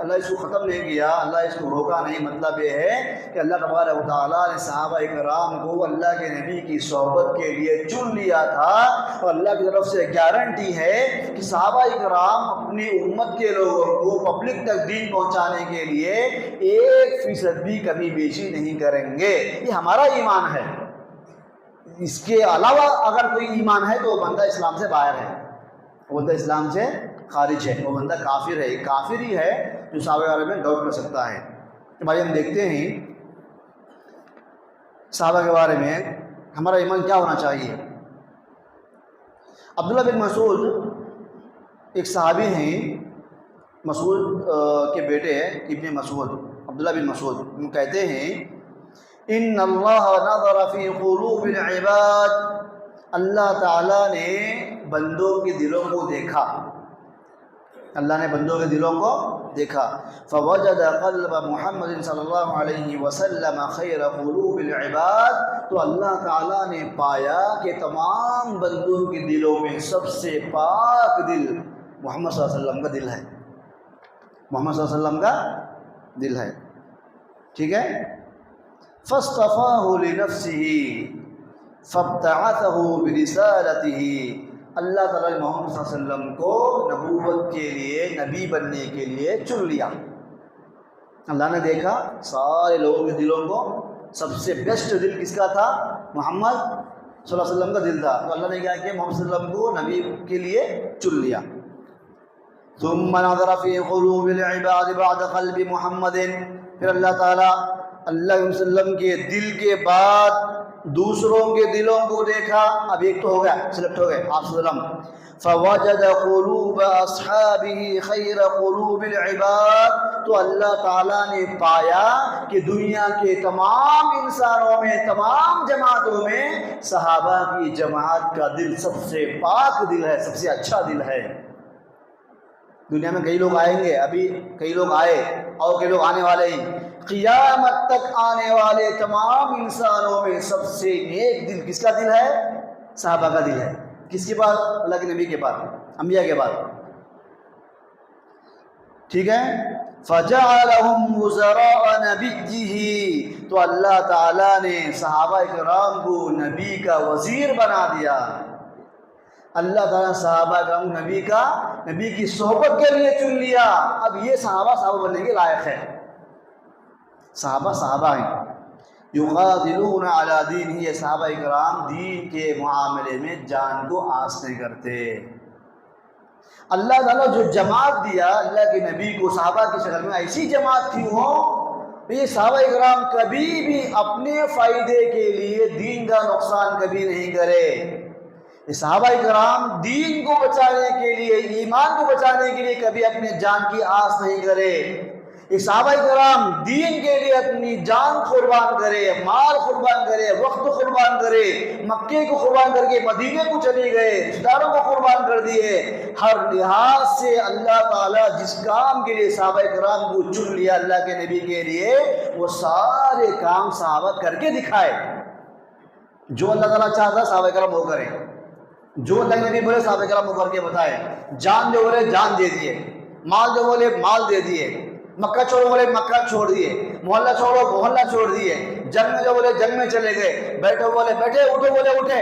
اللہ اس کو ختم نہیں کیا، اللہ اس کو روکا نہیں۔ مطلب یہ ہے کہ اللہ تبارک و تعالیٰ نے صحابہ کرام کو اللہ کے نبی کی صحبت کے لیے چن لیا تھا، اور اللہ کی طرف سے گارنٹی ہے کہ صحابہ کرام اپنی امت کے لوگوں کو پبلک تک دین پہنچانے کے لیے 1% بھی کمی بیشی نہیں کریں گے۔ یہ ہمارا ایمان ہے، اس کے علاوہ اگر کوئی ایمان ہے تو وہ بندہ اسلام سے باہر ہے، وہ بندہ اسلام سے خارج ہے، وہ بندہ کافر ہے، کافر ہی ہے جو صحابہ کے بارے میں ڈاؤٹ کر سکتا ہے۔ بھائی ہم دیکھتے ہیں صحابہ کے بارے میں ہمارا ایمان کیا ہونا چاہیے۔ عبداللہ بن مسعود ایک صحابی ہیں، مسعود کے بیٹے ابن مسعود، عبداللہ بن مسعود، وہ کہتے ہیں ان اللہ نظر فی قلوب العباد، اللہ تعالیٰ نے بندوں کے دلوں کو دیکھا، اللہ نے بندوں کے دلوں کو دیکھا، فوجد قلب محمد صلی اللہ علیہ وسلم خیر قلوب العباد، تو اللہ تعالیٰ نے پایا کہ تمام بندوں کے دلوں میں سب سے پاک دل محمد صلی اللہ علیہ وسلم کا دل ہے، محمد صلی اللہ علیہ وسلم کا دل ہے، ٹھیک ہے۔ فاصطفاه لنفسه فابتعثه برسالته، اللہ تعالیٰ نے محمد صلی اللہ علیہ وسلم کو نبوت کے لیے، نبی بننے کے لیے چن لیا۔ اللہ نے دیکھا سارے لوگوں کے دلوں کو سب سے بیسٹ دل کس کا تھا، محمد صلی اللہ علیہ وسلم کا دل تھا، تو اللہ نے کیا کہ محمد صلی اللہ علیہ وسلم کو نبی کے لیے چن لیا۔ ثم نظر في قلوب العباد بعد قلب محمد، پھر اللہ تعالیٰ اللہ علیہ وسلم کے دل کے بعد دوسروں کے دلوں کو دیکھا، اب ایک تو ہو گیا، سلیکٹ ہو گئے آپ صلی اللہ علیہ وسلم، فوجد قلوب اصحابہ خیر قلوب العباد، تو اللہ تعالیٰ نے پایا کہ دنیا کے تمام انسانوں میں، تمام جماعتوں میں صحابہ کی جماعت کا دل سب سے پاک دل ہے، سب سے اچھا دل ہے۔ دنیا میں کئی لوگ آئیں گے، ابھی کئی لوگ آئے اور کئی لوگ آنے والے ہیں، قیامت تک آنے والے تمام انسانوں میں سب سے نیک دل کس کا دل ہے، صحابہ کا دل ہے۔ کس کے بعد، اللہ کے نبی کے بعد، انبیاء کے بعد، ٹھیک ہے۔ فَجَعَلَهُمْ وُزَرَاءَ نَبِيِّهِ، تو اللہ تعالیٰ نے صحابہ کرام کو نبی کا وزیر بنا دیا۔ اللہ تعالیٰ صحابہ کرام نبی کی صحبت کے لیے چن لیا، اب یہ صحابہ بننے کے لائق ہے۔ صحابہ ہیں، یقاتلون علی دین، یہ صحابہ کرام دین کے معاملے میں جان کو آس نہیں کرتے۔ اللہ تعالیٰ جو جماعت دیا اللہ کے نبی کو صحابہ کی شکل میں، ایسی جماعت کیوں ہو، یہ صحابہ کرام کبھی بھی اپنے فائدے کے لیے دین کا نقصان کبھی نہیں کرے۔ یہ صحابہ کرام دین کو بچانے کے لیے، ایمان کو بچانے کے لیے کبھی اپنے جان کی آس نہیں کرے۔ یہ صحابہ کرام دین کے لیے اپنی جان قربان کرے، مال قربان کرے، وقت قربان کرے، مکے کو قربان کر کے مدینے کو چلے گئے، رشتہ داروں کو قربان کر دیے۔ ہر لحاظ سے اللہ تعالیٰ جس کام کے لیے صحابہ کرام کو چن لیا اللہ کے نبی کے لیے، وہ سارے کام صحابہ کر کے دکھائے۔ جو اللہ تعالیٰ چاہتا صحابہ کرام وہ کریں، جو اللہ کے نبی بولے صحابہ کرام وہ کر کے بتائے۔ جان جو بولے جان دے دیے، مال جو بولے مال دے دیے، مکہ چھوڑو بولے مکہ چھوڑ دیے، محلہ چھوڑو محلہ چھوڑ دیے، جنگ میں جو بولے جنگ میں چلے گئے، بیٹھو بولے بیٹھے، اٹھو بولے اٹھے۔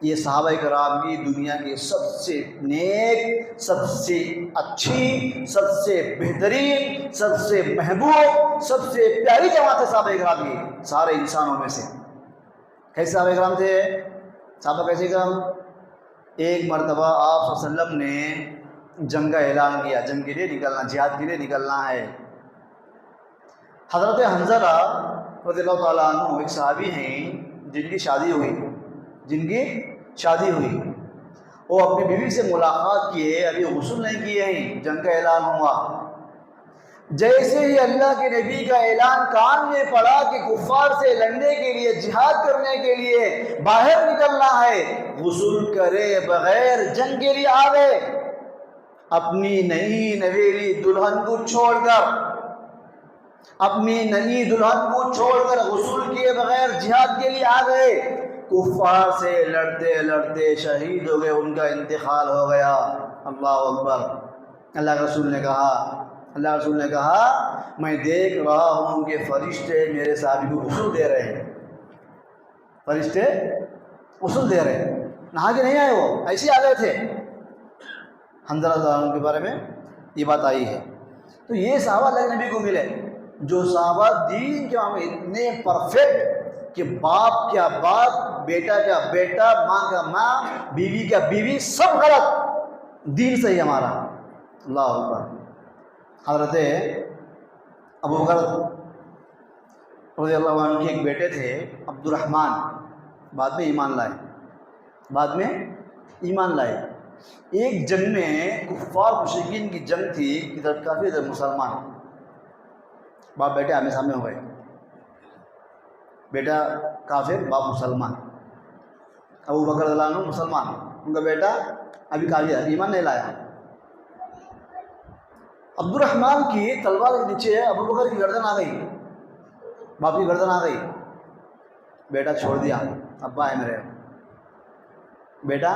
یہ صحابہ کرام کی دنیا کی سب سے نیک، سب سے اچھی، سب سے بہترین، سب سے محبوب، سب سے پیاری جماعت ہے صحابہ کرام کی سارے انسانوں میں سے۔ کیسے صحابہ کرام تھے؟ صحابہ کیسے کرام؟ ایک مرتبہ آپ صلی اللہ علیہ وسلم نے جنگ کا اعلان کیا، جنگ کے لیے نکلنا، جہاد کے لیے نکلنا ہے۔ حضرت حنظلہ رضی اللہ تعالیٰ عنہ ایک صحابی ہیں جن کی شادی ہوئی، وہ اپنی بیوی سے ملاقات کیے، ابھی غسل نہیں کیے ہیں، جنگ کا اعلان ہوا۔ جیسے ہی اللہ کے نبی کا اعلان کان میں پڑا کہ کفار سے لڑنے کے لیے، جہاد کرنے کے لیے باہر نکلنا ہے، غسل کرے بغیر جنگ کے لیے آ گئے، اپنی نئی نویلی دلہن کو چھوڑ کر غسل کیے بغیر جہاد کے لیے آ گئے، کفار سے لڑتے لڑتے شہید ہو گئے، ان کا انتقال ہو گیا۔ اللہ اکبر۔ اللہ رسول نے کہا میں دیکھ رہا ہوں کہ فرشتے میرے صحابی کو غسل دے رہے ہیں، نہا کے نہیں آئے، وہ ایسے آ گئے تھے۔ حنظلہ رضی اللہ عنہ کے بارے میں یہ بات آئی ہے۔ تو یہ صحابہ اللہ کے نبی کو ملے، جو صحابہ دین کے معاملے اتنے پرفیکٹ کہ باپ کیا باپ، بیٹا کیا بیٹا، ماں کا ماں، بیوی کیا بیوی، سب غلط، دین صحیح ہمارا۔ اللہ اکبر۔ حضرت ابو بکر رضی اللہ عنہ کے ایک بیٹے تھے عبد الرحمن، بعد میں ایمان لائے۔ ایک جنگ میں کفار مشرکین کی جنگ تھی، ادھر کافی ادھر مسلمان، باپ بیٹے آمنے سامنے ہو گئے، بیٹا کافر باپ مسلمان۔ ابو بکر رضی اللہ عنہ مسلمان، ان کا بیٹا ابھی کافر، ایمان نہیں لایا۔ عبد الرحمن کی تلوار کے نیچے ابو بکر کی گردن آ گئی، باپ کی گردن آ گئی، بیٹا چھوڑ دیا، ابا ہے میرے، بیٹا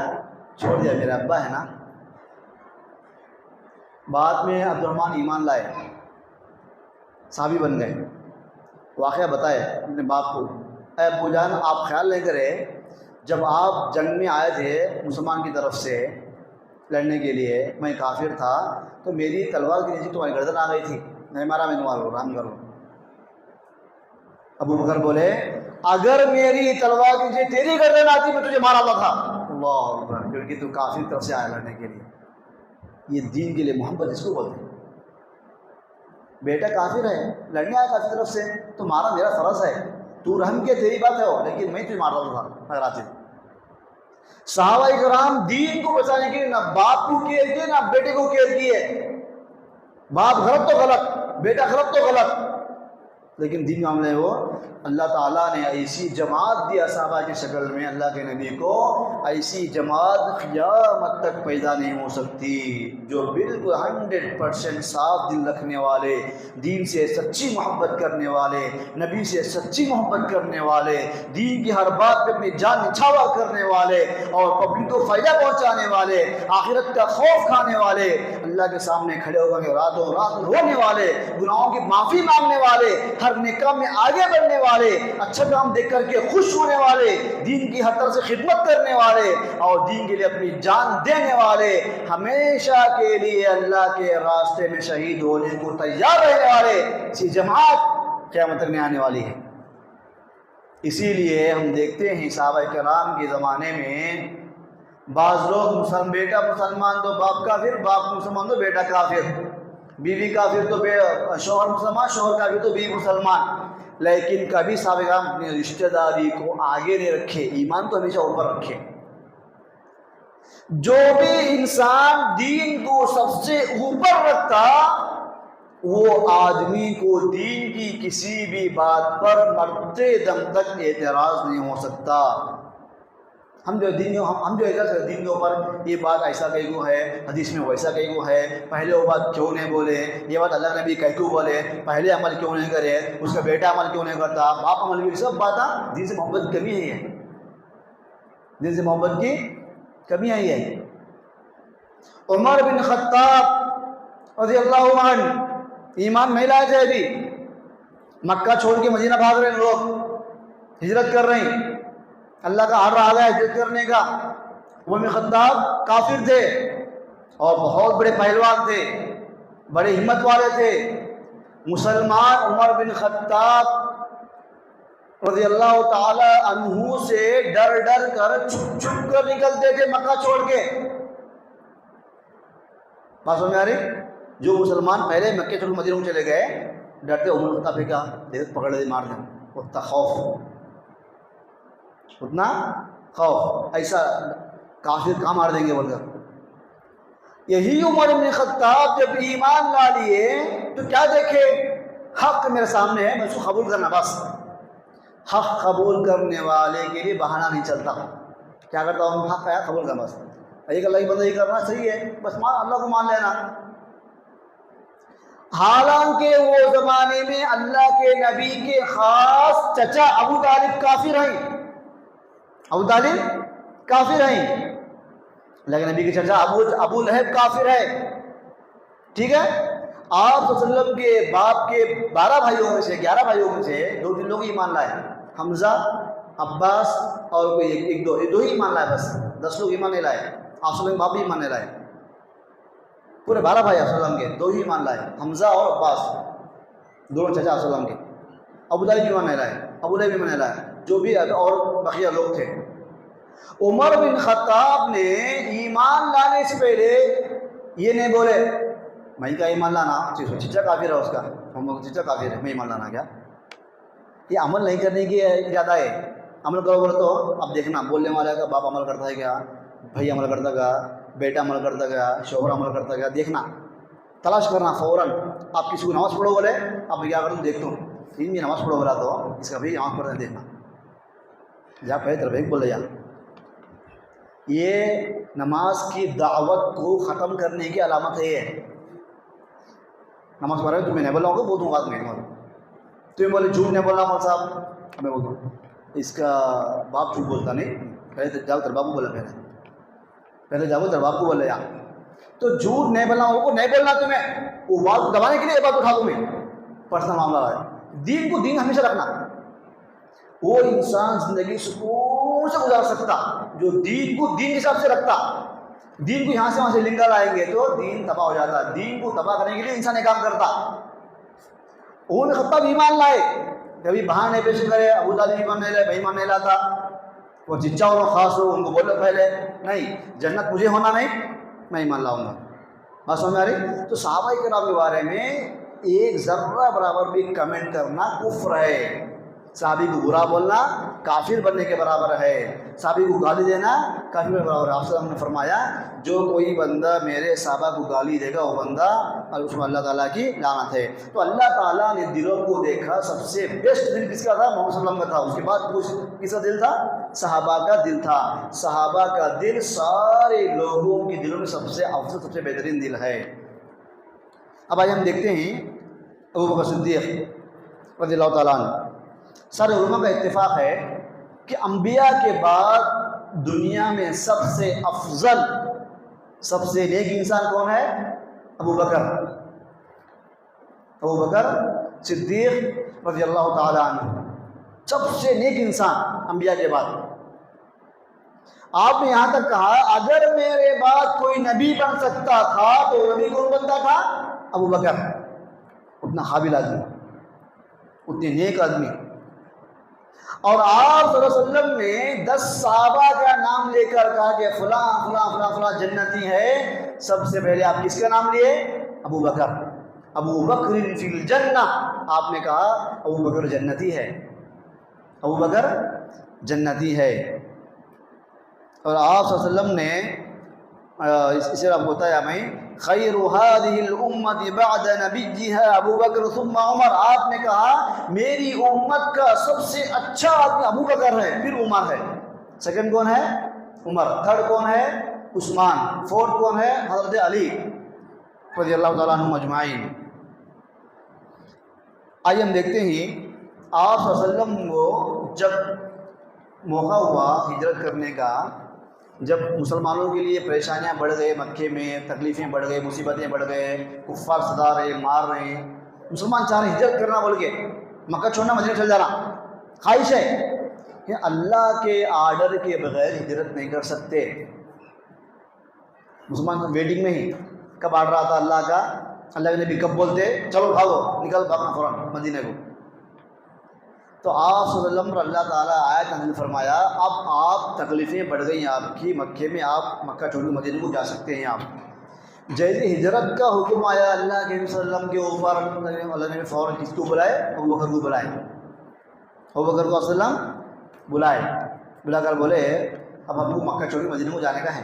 چھوڑ دیا، میرا ابا ہے نا۔ بعد میں عبد الرحمن ایمان لائے، صحابی بن گئے، واقعہ بتائے اپنے باپ کو، اے ابو جان آپ خیال نہیں کرے، جب آپ جنگ میں آئے تھے مسلمان کی طرف سے لڑنے کے لیے، میں کافر تھا تو میری تلوار کے نیچے تمہاری گردن آ گئی تھی، نہیں مارا میں تمہارا رحم کرو۔ ابو بکر بولے اگر میری تلوار کے نیچے تیری گردن آتی میں تجھے مارا تھا۔ اللہ اکبر، کیونکہ تو کافر طرف سے آیا لڑنے کے لیے۔ یہ دین کے لیے محبت اس کو بولتے ہیں۔ بیٹا کافر ہے، لڑنے آیا کافر طرف سے، تو مارا میرا فرض ہے، تو رحم کے تیری بات ہے ہو، لیکن میں تجھے مار رہا تھا اگر آتے۔ صحابہ کرام دین کو بچانے کے لیے نہ باپ کو کیئر کیے نہ بیٹے کو کیئر کیے، باپ غلط تو غلط، بیٹا غلط تو غلط، لیکن دین معاملے وہ اللہ تعالیٰ نے ایسی جماعت دیا صحابہ کی شکل میں، اللہ کے نبی کو ایسی جماعت قیامت تک پیدا نہیں ہو سکتی، جو بالکل 100% صاف دل رکھنے والے، دین سے سچی محبت کرنے والے، نبی سے سچی محبت کرنے والے، دین کی ہر بات پہ اپنی جان نچھاور کرنے والے اور پبلک کو فائدہ پہنچانے والے، آخرت کا خوف کھانے والے، اللہ کے سامنے کھڑے ہو کر راتوں رات رونے والے، گناہوں کی معافی مانگنے والے، ہر نیک کام میں آگے بڑھنے والے، اچھا کام دیکھ کر کے خوش ہونے والے، دین کی ہر طرح سے خدمت کرنے والے اور دین کے لیے اپنی جان دینے والے، ہمیشہ کے لیے اللہ کے راستے میں شہید ہونے کو تیار رہنے والے، اسی جماعت قیامت تک میں آنے والی ہے۔ اسی لیے ہم دیکھتے ہیں صحابہ کرام کے زمانے میں بعض لوگ بیٹا مسلمان تو باپ کافر، باپ مسلمان تو بیٹا کافر، بیوی کافر تو شوہر مسلمان، شوہر کافر تو بیوی مسلمان، لیکن کبھی صحابہ کرام اپنی رشتہ داری کو آگے نہیں رکھے، ایمان تو ہمیشہ اوپر رکھے۔ جو بھی انسان دین کو سب سے اوپر رکھتا، وہ آدمی کو دین کی کسی بھی بات پر مرتے دم تک اعتراض نہیں ہو سکتا۔ ہم جو دین کے اوپر یہ بات ایسا کہیں کو ہے، حدیث میں ویسا کہیں کو ہے، پہلے وہ بات کیوں نہیں بولے، یہ بات اللہ نبی کہیں کو بولے، پہلے عمل کیوں نہیں کرے، اس کا بیٹا عمل کیوں نہیں کرتا، باپ عمل کی، سب باتیں دین سے محبت کی کمی ہے، دین سے محبت کی کمی آئی ہے۔ عمر بن خطاب رضی اللہ عنہ ایمان نہیں لائے تھے، ابھی مکہ چھوڑ کے مدینہ بھاگ رہے ہیں، لوگ ہجرت کر رہے ہیں، اللہ کا آرڈر آ گیا ہجرت کرنے کا. عمر بن خطاب کافر تھے اور بہت بڑے پہلوان تھے, بڑے ہمت والے تھے. مسلمان عمر بن خطاب رضی اللہ تعالی عنہ سے ڈر ڈر کر چھپ چھپ کر نکلتے تھے مکہ چھوڑ کے. بات سمجھ میں آ رہی؟ جو مسلمان پہلے مکے چھوڑ مدینہ چلے گئے ڈرتے عمر بن خطاب پہ کیا دیکھ پکڑ لے مار دیں, اتنا خوف, اتنا خوف, ایسا کافر کہاں مار دیں گے بول کر. یہی عمر بن خطاب جب ایمان لا لیے تو کیا دیکھے, حق میرے سامنے ہے میں اس کو قبول کرنا. بس حق قبول کرنے والے کے لیے بہانہ نہیں چلتا. کیا کرتا ہوں, حق آیا قبول کرنا, بس ایک اللہ کی بندگی کرنا صحیح ہے, بس اللہ کو مان لینا. حالانکہ وہ زمانے میں اللہ کے نبی کے خاص چچا ابو طالب کافر ہیں, ابو طالب کافر ہیں, لیکن نبی کے چچا ابو لہب کافر ہے. ٹھیک ہے, آپ صلی اللہ علیہ وسلم کے باپ کے 12 بھائیوں میں سے 11 بھائیوں میں سے 2-3 لوگ ایمان لائے, حمزہ, عباس اور کوئی ایک دو ہی ایمان لائے, بس 10 لوگ ایمان نہیں لائے. آپ صلی اللہ علیہ وسلم باپ بھی ایمان نہیں لائے, پورے 12 بھائی آپ صلی اللہ علیہ وسلم کے 2 ہی ایمان لائے, حمزہ اور عباس, دونوں چچا آپ صلی اللہ علیہ وسلم کے. ابو طالب ایمان نہیں لائے, ابو لہب ایمان نہیں لائے, جو بھی اور بقیہ لوگ تھے. عمر بن خطاب نے ایمان لانے سے پہلے یہ نہیں بولے میں کیا ایمان لانا, چچا کافر ہے اس کا, چچا کافر ہے میں ایمان لانا کیا. یہ عمل نہیں کرنے کی ارادہ ہے. عمل کرو بولے تو اب دیکھنا بولنے والا کا باپ عمل کرتا ہے کیا, بھائی عمل کرتا گیا, بیٹا عمل کرتا گیا, شوہر عمل کرتا گیا, دیکھنا تلاش کرنا فوراً. آپ کسی کو نماز پڑھو بولے اب کیا کروں دیکھتا ہوں, 3 بھی نماز پڑھو بولا تو اس کا بھی نماز پڑھتے دیکھنا, جا پہلے طرف ایک بولے جا. یہ نماز کی دعوت کو ختم کرنے کی علامت ہے. یہ نماز پڑھ رہے تو میں نہیں بولا ہوں, بول دوں گا تمہیں بولے جھوٹ نہیں بولنا مول صاحب, میں بول دوں اس کا باپ جھوٹ بولتا نہیں, پہلے تو جاؤ تیرے باپ کو بولا, پہلے جاؤ تیرے باپ کو بولے یا تو جھوٹ نہیں بولنا, وہ نہیں بولنا تمہیں, وہ بات دبانے کے لیے یہ بات اٹھا دوں میں, پرسنل معاملہ ہے. دین کو دین ہمیشہ رکھنا. وہ انسان زندگی سکون سے گزار سکتا جو دین کو دین کے حساب سے رکھتا. دین کو یہاں سے وہاں سے لنگا لائیں گے تو دین تباہ ہو جاتا. دین کو تباہ کرنے کے لیے انسان یہ کام کرتا. انہوں نے خطاب ایمان لائے, کبھی بہانے نہیں پیش کرے, ابو طالب ایمان نہیں لائے, بھائی ایمان نہیں لاتا, وہ چچا ہو خاص ہو ان کو بولو پہلے نہیں جنت مجھے ہونا نہیں, میں ایمان لاؤں گا. بات سمجھ میں آ رہی؟ تو صحابہ کرام کے بارے میں ایک ذرہ برابر بھی کمنٹ کرنا کفر ہے. صحابی کو برا بولنا کافر بننے کے برابر ہے, صحابی کو گالی دینا کافر کے برابر ہے. آپ صلی اللہ علیہ وسلم نے فرمایا جو کوئی بندہ میرے صحابہ کو گالی دے گا وہ بندہ اور اس میں اللہ تعالیٰ کی لعنت ہے. تو اللہ تعالیٰ نے دلوں کو دیکھا, سب سے بیسٹ دل کس کا تھا, محمد صلی اللہ علیہ وسلم کا تھا. اس کے بعد کس کا دل تھا, صحابہ کا دل تھا. صحابہ کا دل سارے لوگوں کے دلوں میں سب سے افضل سب سے بہترین دل ہے. اب آج ہم دیکھتے ہیں ابو بکر صدیق رضی اللہ تعالیٰ عنہ. سارے علماء کا اتفاق ہے کہ انبیاء کے بعد دنیا میں سب سے افضل سب سے نیک انسان کون ہے, ابو بکر. ابو بکر صدیق رضی اللہ تعالیٰ عنہ سب سے نیک انسان انبیاء کے بعد. آپ نے یہاں تک کہا اگر میرے بعد کوئی نبی بن سکتا تھا تو نبی کون بنتا تھا, ابو بکر. اتنا قابل آدمی, اتنے نیک آدمی. اور آپ صلی اللہ علیہ وسلم نے 10 صحابہ کا نام لے کر کہا کہ فلاں فلاں فلاں فلاں جنتی ہے. سب سے پہلے آپ کس کا نام لیے, ابو بکر. ابو بکر فی الجنہ, آپ نے کہا ابو بکر جنتی ہے, ابو بکر جنتی ہے. اور آپ صلی اللہ علیہ وسلم نے اسے آپ کو بتایا میں خیر هذه الامت بعد نبیها ابو بکر ثم عمر. آپ نے کہا میری امت کا سب سے اچھا آدمی ابو بکر ہے, پھر عمر ہے, سیکنڈ کون ہے, عمر, تھرڈ کون ہے, عثمان, فورتھ کون ہے, حضرت علی رضی اللہ تعالیٰ عنہ اجمعین. آئیے ہم دیکھتے ہیں آپ صلی اللہ علیہ وسلم کو جب موقع ہوا ہجرت کرنے کا, جب مسلمانوں کے لیے پریشانیاں بڑھ گئے, مکے میں تکلیفیں بڑھ گئے, مصیبتیں بڑھ گئے, کفار ستا رہے, مار رہے, مسلمان چاہ رہے ہجرت کرنا بول کے, مکہ چھوڑنا مدینہ چل جانا, خواہش ہے. کہ اللہ کے آرڈر کے بغیر ہجرت نہیں کر سکتے. مسلمان ویٹنگ میں ہی کب آرڈر آتا اللہ کا، اللہ کے نبی کب بولتے چلو بھاگو نکل بھاگنا فوراً مدینہ کو. تو آپ صلی اللہ علیہ وسلم پر اللہ تعالیٰ آیت نازل فرمایا اب آپ تکلیفیں بڑھ گئی آپ کی، مکے میں آپ مکہ چھوڑ کے مدینہ کو جا سکتے ہیں. آپ جیسے ہجرت کا حکم آیا اللہ کے نبی صلی اللہ علیہ وسلم کے اوپر، اللہ نے فوراً کس کو بلائے؟ ابو بکر کو بلائے. ابو بکر کو صلی اللہ علیہ وسلم بلائے، بلا کر بولے اب ہم کو مکہ چھوڑ کے مدینہ کو جانے کا ہے،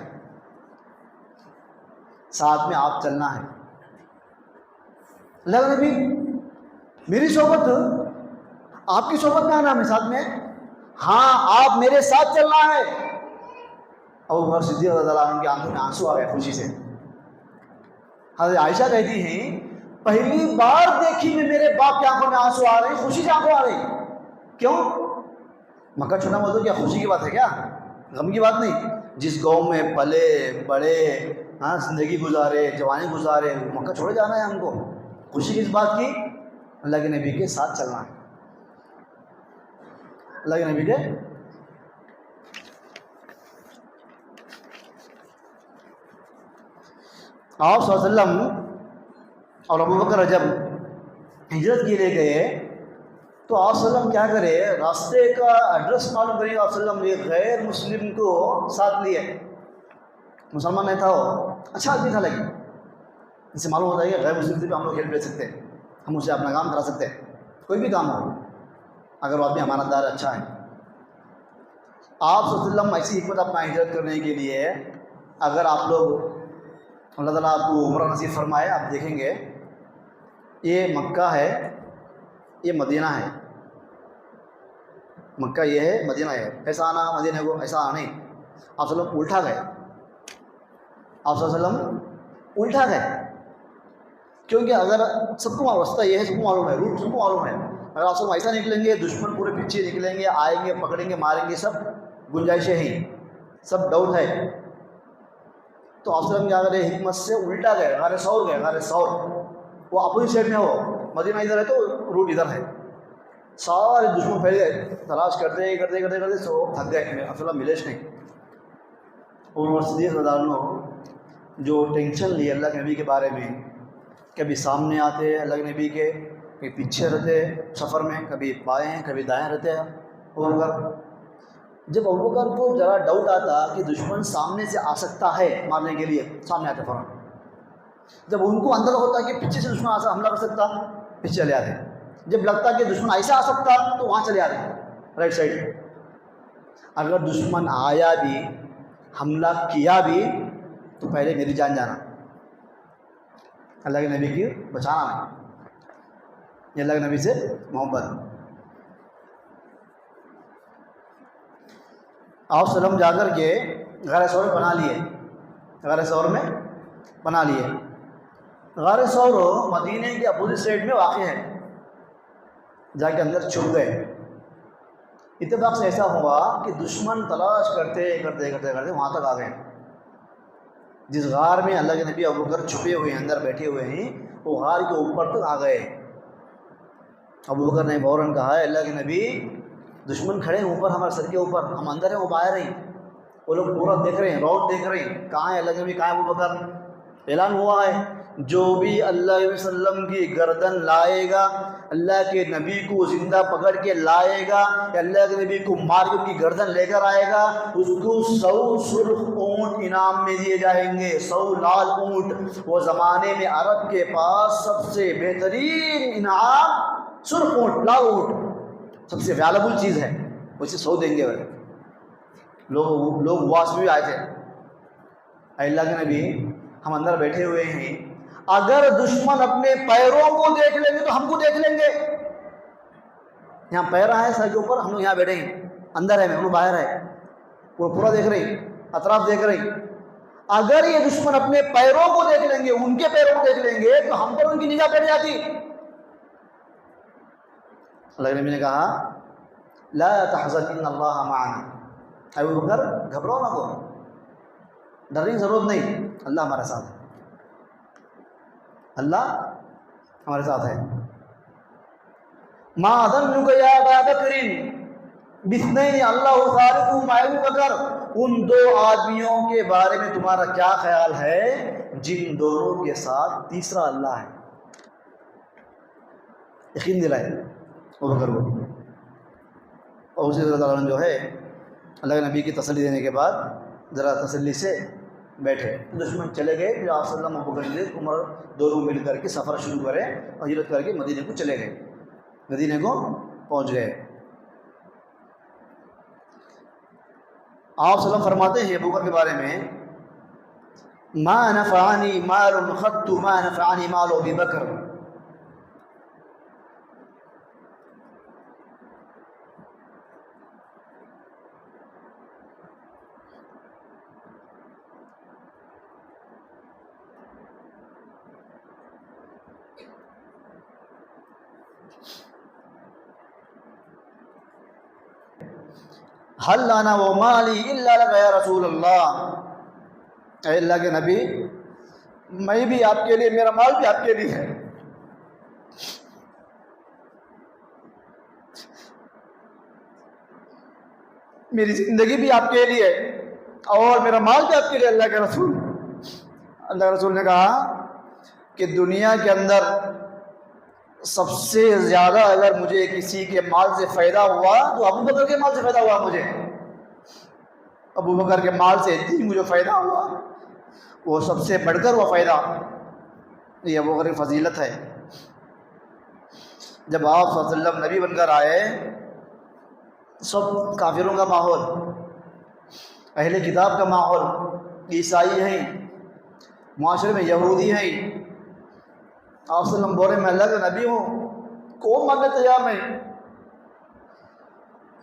ساتھ میں آپ چلنا ہے. اللہ کے نبی میری صحبت آپ کی صحبت کا نام ہے ساتھ میں، ہاں آپ میرے ساتھ چلنا ہے. ابو بکر صدیق رضی اللہ عنہ کی آنکھوں میں آنسو آ گئے خوشی سے. حضرت عائشہ کہتی ہیں پہلی بار دیکھی میں میرے باپ کی آنکھوں میں آنسو آ رہے، خوشی سے آنکھوں آ رہی. کیوں؟ مکہ چھوڑنا بولتے کیا خوشی کی بات ہے کیا؟ غم کی بات نہیں. جس گاؤں میں پلے بڑے، زندگی گزارے، جوانی گزارے، مکہ چھوڑے جانا ہے ہم کو. خوشی کس بات کی؟ اللہ کے نبی کے ساتھ چلنا ہے. اللہ کے نبی کے آپ صلی اللہ علیہ وسلم اور ابو بکر جب ہجرت کے لیے گئے تو آپ صلی اللہ علیہ وسلم کیا کرے، راستے کا ایڈریس معلوم کریں. آپ صلی اللہ علیہ وسلم غیر مسلم کو ساتھ لیے، مسلمان نہیں تھا وہ، اچھا آدمی تھا لیکن اس سے معلوم ہوتا ہے کہ غیر مسلم سے بھی ہم لوگ ہیلپ لے سکتے ہیں، ہم اسے اپنا کام کرا سکتے ہیں، کوئی بھی کام ہو اگر وہ آدمی امانت دار اچھا ہے. آپ صلی اللہ علیہ وسلم ایسی حکمت اپنا ہجرت کرنے کے لیے، اگر آپ لوگ اللہ تعالیٰ آپ کو عمرہ نصیب فرمائے، آپ دیکھیں گے یہ مکہ ہے، یہ مدینہ ہے. مکہ یہ ہے، مدینہ ہے. ایسا آنا مدینہ کو، ایسا آنا نہیں. آپ صلی اللہ علیہ وسلم الٹا گئے، آپ صلی اللہ علیہ وسلم الٹا گئے. کیونکہ اگر سب کو راستہ یہ ہے، سب کو معلوم ہے، روٹ سب کو معلوم ہے. اگر آپ سب ایسا نکلیں گے دشمن پورے پیچھے نکلیں گے، آئیں گے پکڑیں گے ماریں گے، سب گنجائشیں ہیں، سب ڈاؤٹ ہے. تو آپ صلی اللہ علیہ وسلم کیا کرے، حکمت سے الٹا گئے، غار ثور گئے. غار ثور وہ اپوزٹ سائڈ میں ہو، مدینہ ادھر ہے تو روٹ ادھر ہے. سارے دشمن پھیل گئے، تلاش کرتے کرتے کرتے کرتے سو تھک گئے، آپ صلی اللہ علیہ وسلم ملے نہیں. عمر صدیق رضی اللہ عنہ جو ٹینشن لی اللہ کے نبی کے بارے میں، کبھی سامنے آتے اللہ کے نبی کے، کبھی پیچھے رہتے سفر میں، کبھی بائیں کبھی دائیں رہتے ہیں. ابو بکر جب ابو بکر کو ذرا ڈاؤٹ آتا کہ دشمن سامنے سے آ سکتا ہے مارنے کے لیے، سامنے آتے فوراً. جب ان کو اندر ہوتا کہ پیچھے سے دشمن حملہ کر سکتا، پیچھے چلے آتے. جب لگتا کہ دشمن ایسا آ سکتا تو وہاں چلے آتے رائٹ سائڈ. اگر دشمن آیا بھی، حملہ کیا بھی، تو پہلے میری جان جانا، اللہ کے نبی کی بچانا نہیں، یہ اللہ کے نبی سے محبت. آپ صلی اللہ علیہ وسلم جا کر کے غار ثور بنا لیے، غار ثور میں بنا لیے. غار ثور مدینہ کے اپوزٹ سائڈ میں واقع ہے. جا کے اندر چھپ گئے. اتفاق سے ایسا ہوا کہ دشمن تلاش کرتے کرتے کرتے کرتے وہاں تک آ گئے. جس غار میں اللہ کے نبی ابو بکر چھپے ہوئے ہیں، اندر بیٹھے ہوئے ہیں، وہ غار کے اوپر تک آ گئے. ابو بکر نے فوراً کہا ہے اللہ کے نبی دشمن کھڑے ہیں اوپر ہمارے سر کے اوپر، ہم اندر ہیں وہ باہر ہیں. وہ لوگ پورا دیکھ رہے ہیں، راؤنڈ دیکھ رہے ہیں، کہاں ہے اللہ کے نبی، کہاں ہے ابو بکر. اعلان ہوا ہے جو بھی اللہ علیہ وسلم کی گردن لائے گا، اللہ کے نبی کو زندہ پکڑ کے لائے گا، یا اللہ کے نبی کو مار کے ان کی گردن لے کر آئے گا، اس کو 100 سرخ اونٹ انعام میں دیے جائیں گے. 100 لال اونٹ. وہ زمانے میں عرب کے پاس سب سے بہترین انعام سرخ اونٹ، لال اونٹ سب سے ویلیبل چیز ہے. اسے 100 دیں گے. لوگ واس میں بھی آئے تھے، اے اللہ کے نبی ہم اندر بیٹھے ہوئے ہیں، اگر دشمن اپنے پیروں کو دیکھ لیں گے تو ہم کو دیکھ لیں گے. یہاں پیر ہے سر کے اوپر، ہم لوگ یہاں بیٹھے ہیں، اندر ہے، ہم لوگ باہر ہے، وہ پورا دیکھ رہے ہیں، اطراف دیکھ رہے ہیں. اگر یہ دشمن اپنے پیروں کو دیکھ لیں گے، ان کے پیروں کو دیکھ لیں گے، تو ہم پر ان کی نگاہ بیٹھ جاتی. اللہ کے نبی نے کہا لا تحزن ان اللہ معنا. ابو بکر گھبراؤ نہ، کو ڈرنے کی ضرورت نہیں، اللہ ہمارے ساتھ ہے، اللہ ہمارے ساتھ ہے. ما ظنک یا ابا بکر بِاثْنَيْنِ اللہ ثالثُهُمَا ابو بکر، ان دو آدمیوں کے بارے میں تمہارا کیا خیال ہے جن دونوں کے ساتھ تیسرا اللہ ہے؟ یقین دلائے ابو بکر کو، اور اسی رضی اللہ عنہ جو ہے اللہ کے نبی کی تسلی دینے کے بعد ذرا تسلی سے بیٹھے، دشمن چلے گئے، پھر آپ صلی اللہ علیہ وسلم ابو بکر عمر دونوں مل کر کے سفر شروع کرے، ہجرت کر کے مدینے کو چلے گئے، مدینے کو پہنچ گئے۔ آپ صلی اللہ علیہ وسلم فرماتے ہیں ابو بکر کے بارے میں، ما نفعنی مال خط ما نفعنی مال ابی بکر، حل لانا و مالی اللہ لک یا رسول اللہ، اے اللہ کے نبی میں بھی آپ کے لیے، میرا مال بھی آپ کے لیے ہے، میری زندگی بھی آپ کے لیے اور میرا مال بھی آپ کے لیے۔ اللہ کے رسول، اللہ کے رسول نے کہا کہ دنیا کے اندر سب سے زیادہ اگر مجھے کسی کے مال سے فائدہ ہوا تو ابو بکر کے مال سے فائدہ ہوا، مجھے ابو بکر کے مال سے دین کو جو فائدہ ہوا وہ سب سے بڑھ کر وہ فائدہ، یہ ابو بکر کی فضیلت ہے۔ جب آپ صلی اللہ علیہ وسلم نبی بن کر آئے، سب کافروں کا ماحول، اہل کتاب کا ماحول، عیسائی ہیں، معاشرے میں یہودی ہیں، آپ صلی اللہ علیہ وسلم بولے میں اللہ کا نبی ہوں، کون ماننے تیار نہیں،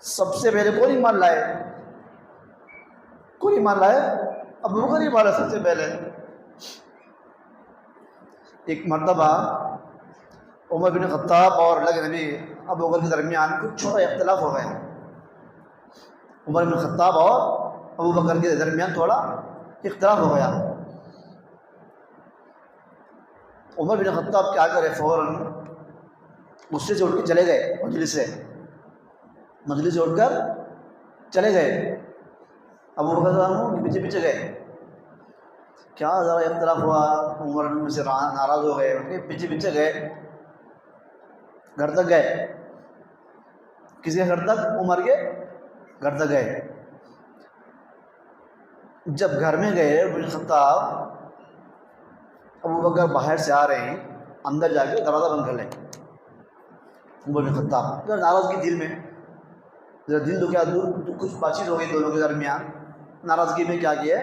سب سے پہلے کون ایمان لائے؟ کون ایمان لائے؟ ابو بکر ایمان لائے سب سے پہلے۔ ایک مرتبہ عمر بن خطاب اور اللہ کے نبی ابو بکر کے درمیان کچھ چھوٹا اختلاف ہو گیا، عمر بن خطاب اور ابو بکر کے درمیان تھوڑا اختلاف ہو گیا۔ عمر بن خطاب کیا کرے، فوراً غصے سے اٹھ کے چلے گئے، مجلس سے اٹھ کر چلے گئے، ابو بکر کے پیچھے پیچھے گئے، کیا ذرا اختلاف ہوا، عمر میں سے ناراض ہو گئے، ان کے پیچھے پیچھے گئے، گھر تک گئے، کسی کے گھر تک؟ عمر کے گھر تک گئے۔ جب گھر میں گئے بن خطاب، ابو بکر باہر سے آ رہے ہیں، اندر جا کے دروازہ بند کر لیں، عمر بن خطاب ناراضگی دل میں، دل تو کیا دور کچھ بات چیت ہو گئی دونوں کے درمیان، ناراضگی میں کیا کیا،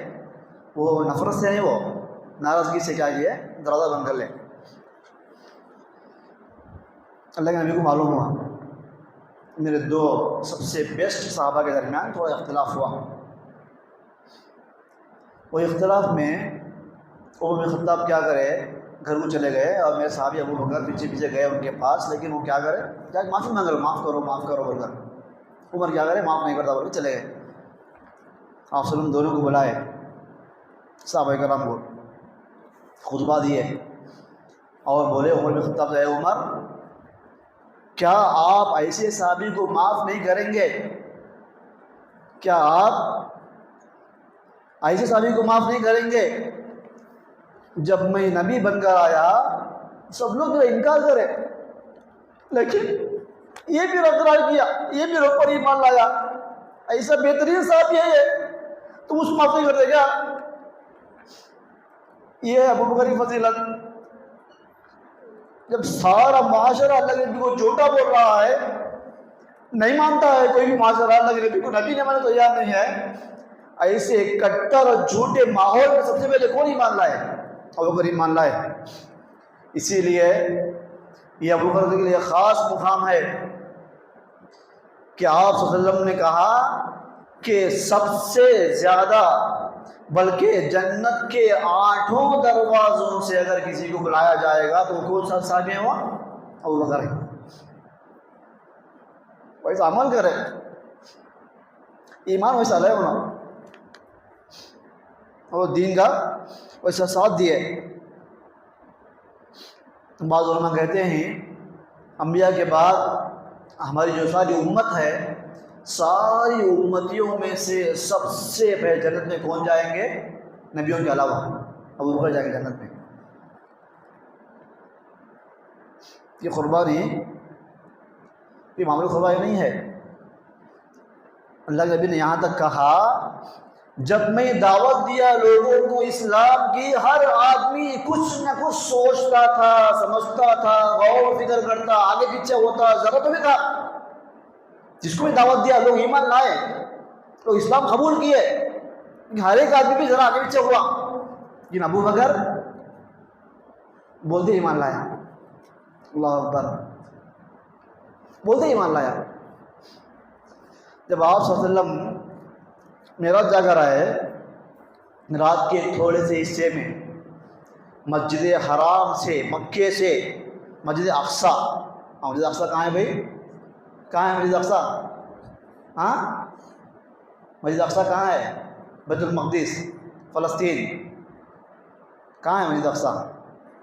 وہ نفرت سے نہیں، وہ ناراضگی سے کیا کیا، دروازہ بند کر لیں۔ اللہ کے نبی کو معلوم ہوا میرے دو سب سے بیسٹ صحابہ کے درمیان تھوڑا اختلاف ہوا، وہ اختلاف میں عمر بن خطاب کیا کرے، گھر کو چلے گئے اور میرے صحابی ابو بکر پیچھے پیچھے گئے ان کے پاس، لیکن وہ کیا کرے، کیا معافی مانگ رہے، معاف کرو بول کر، عمر کیا کرے، معاف نہیں کرتا بول کے چلے گئے۔ آپ صلی اللہ علیہ وسلم دونوں کو بلائے، صحابہ کرام کو خطبہ دیے اور بولے عمر بن خطاب سے، اے عمر کیا آپ ایسے صحابی کو معاف نہیں کریں گے؟ کیا آپ ایسے صحابی کو معاف نہیں کریں گے؟ جب میں نبی بن کر آیا سب لوگ میرا انکار کرے، لیکن یہ بھی اقرار کیا، یہ بھی رب پر ایمان لایا، ایسا بہترین صحابی ہے یہ، تم اس کو معاف نہیں کرتے کیا؟ یہ ہے ابو بکر کی فضیلت۔ جب سارا معاشرہ اللہ کے نبی کو جھوٹا بول رہا ہے، نہیں مانتا ہے کوئی بھی معاشرہ اللہ کے نبی کو نبی نے ماننے تیار نہیں ہے، ایسے کٹر اور جھوٹے ماحول میں سب سے پہلے کون ایمان لائے؟ ابو بکر ایمان لائے۔ اسی لیے یہ ابو بکر کے لیے خاص مقام ہے کہ آپ صلی اللہ علیہ وسلم نے کہا کہ سب سے زیادہ، بلکہ جنت کے 8 دروازوں سے اگر کسی کو بلایا جائے گا تو کون سا صحابی ہے وہ؟ ابو بکر ہے۔ ویسا عمل کرے، ایمان ویسا لے ہونا، اور دین کا ویسا ساتھ دیے۔ بعض علماء کہتے ہیں انبیاء کے بعد ہماری جو ساری امت ہے ساری امتیوں میں سے سب سے پہلے جنت میں کون جائیں گے؟ نبیوں کے علاوہ ابو بکر جائیں گے جنت میں۔ یہ قربانی یہ معمولی قربانی نہیں ہے۔ اللہ کے نبی نے یہاں تک کہا جب میں دعوت دیا لوگوں کو اسلام کی، ہر آدمی کچھ نہ کچھ سوچتا تھا، سمجھتا تھا، غور و فکر کرتا، آگے پیچھے ہوتا، ضرورت بھی تھا۔ جس کو بھی دعوت دیا لوگ ایمان لائے، لوگ اسلام قبول کیے، ہر ایک آدمی بھی ذرا آگے پیچھے ہوا، لیکن ابو بکر بولتے ایمان لایا۔ اللہ اکبر، بولتے ایمان لایا۔ جب آپ صلی اللہ علیہ وسلم معراج جا کر آئے، رات کے تھوڑے سے حصے میں مسجد حرام سے، مکے سے مسجد اقصیٰ، مسجد اقصیٰ کہاں ہے بھائی؟ کہاں ہے مسجد اقصیٰ؟ ہاں، مسجد اقصیٰ کہاں ہے؟ بیت المقدس، فلسطین۔ کہاں ہے مسجد اقصیٰ؟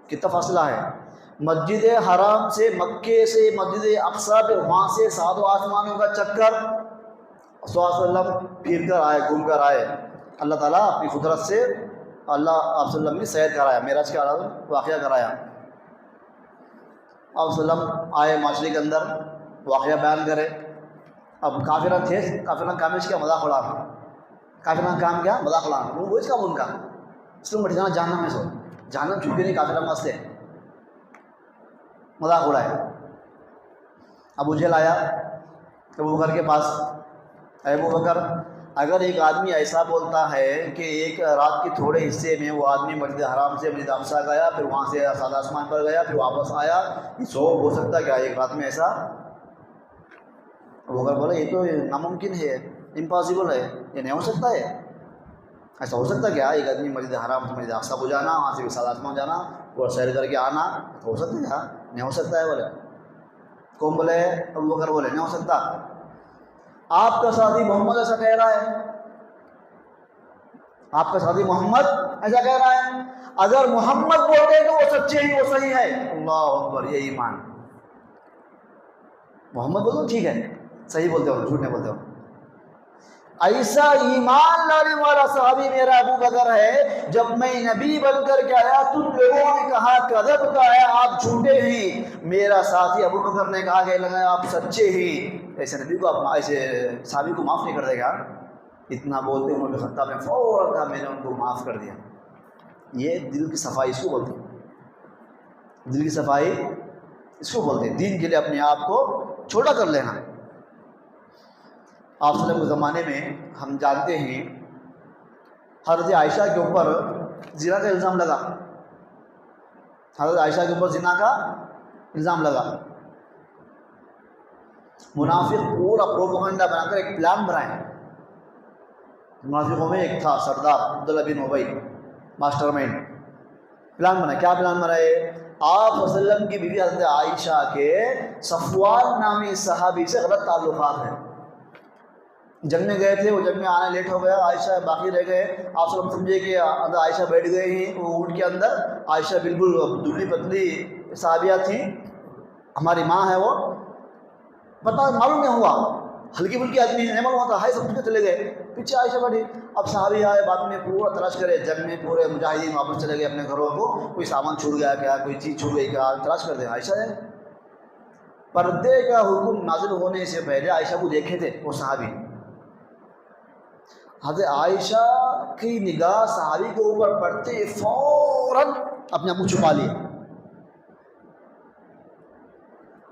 کتنا فاصلہ ہے؟ مسجد حرام سے، مکے سے مسجد اقصیٰ پہ، وہاں سے 7 آسمانوں کا چکر صلی اللہ علیہ وسلم پھر کر آئے، گھوم کر آئے۔ اللہ تعالیٰ اپنی قدرت سے اللہ آپ صلی اللہ علیہ وسلم نے سیر کرایا، معراج کا واقعہ کرایا۔ آپ صلی اللہ علیہ وسلم آئے معاشرے کے اندر، واقعہ بیان کرے۔ اب کافران تھے، کافران کام اس کا مذاق اڑانا، کافران کام کیا؟ مذاق اڑانا، وہ اس کا ان کا اس کو بٹھ جانا جہنم میں، سو جہنم چھپی نہیں، کافران واسطے مذاق اڑائے۔ ابو جہل آیا ابو بکر کے پاس، ابو بکر اگر ایک آدمی ایسا بولتا ہے کہ ایک رات کے تھوڑے حصے میں وہ آدمی مسجد حرام سے مسجد اقصیٰ گیا، پھر وہاں سے 7 آسمان پر گیا، پھر واپس آیا، یہ سو ہو سکتا کیا ایک رات میں ایسا؟ ابو بکر بولا یہ تو ناممکن ہے، امپاسبل ہے، یہ نہیں ہو سکتا ہے، ایسا ہو سکتا کیا ایک آدمی مسجد حرام سے مسجد اقصیٰ کو جانا، وہاں سے بھی 7 آسمان جانا اور سیر کر کے آنا، ہو سکتا ہے کیا؟ نہیں ہو سکتا ہے۔ بولے کون بولے؟ ابو بکر بولے نہیں ہو سکتا۔ آپ کا ساتھی محمد ایسا کہہ رہا ہے، آپ کا ساتھی محمد ایسا کہہ رہا ہے، اگر محمد بولتے تو وہ سچے ہیں، وہ صحیح ہے۔ اللہ اکبر، یہ ایمان۔ محمد بولو ٹھیک ہے، صحیح بولتے ہو، جھوٹ نہیں بولتے ہو۔ ایسا ایمان لانے والا صحابی میرا ابو بکر ہے، جب میں نبی بن کر کے آیا تم لوگوں نے کہا کذب کا ہے، آپ جھوٹے ہیں، میرا ساتھی ابو بکر نے کہا کہ لگا آپ سچے ہیں، ایسے نبی کو آپ ایسے صحابی کو معاف نہیں کر دے گا؟ اتنا بولتے عمر بن خطاب نے فوراً کہا میں نے ان کو معاف کر دیا۔ یہ دل کی صفائی اس کو بولتے ہیں، دل کی صفائی اس کو بولتے ہیں، دین کے لیے اپنے آپ کو چھوٹا کر لینا۔ آپ صلی اللہ علیہ وسلم کے زمانے میں ہم جانتے ہیں حضرت عائشہ کے اوپر زنا کا الزام لگا، حضرت عائشہ کے اوپر زنا کا الزام لگا۔ منافق پورا پروپیگنڈا بنا کر ایک پلان بنائے، منافقوں میں ایک تھا سردار عبداللہ بن ابی، ماسٹر مائنڈ، پلان بنا۔ کیا پلان بنائے؟ آپ صلی اللہ علیہ وسلم کی بیوی حضرت عائشہ کے صفوان نامی صحابی سے غلط تعلقات ہیں، جنگ میں گئے تھے، وہ جنگ میں آنا لیٹ ہو گیا، عائشہ باقی رہ گئے، آپ صلی اللہ علیہ وسلم سمجھے کہ اندر عائشہ بیٹھ گئے ہیں وہ اونٹ کے اندر، عائشہ بالکل دبلی پتلی صحابیہ تھیں، ہماری ماں ہے وہ، پتہ معلوم نہیں ہوا، ہلکی پھلکی آدمی نہیں معلوم ہوتا، ہائی سب چلے گئے، پیچھے عائشہ بیٹھی۔ اب صحابی آئے، بعد میں پورا تلاش کرے، جنگ میں پورے مجاہدین واپس چلے گئے اپنے گھروں کو، کوئی سامان چھوٹ گیا کیا، کوئی چیز چھوٹ گئی کیا، تلاش کر دیں، عائشہ ہے۔ پردے کا حکم نازل ہونے سے پہلے عائشہ کو دیکھے تھے وہ صحابی، حضرت عائشہ کی نگاہ صحابی کے اوپر پڑتے فوراً اپنے آپ کو چھپا لیا۔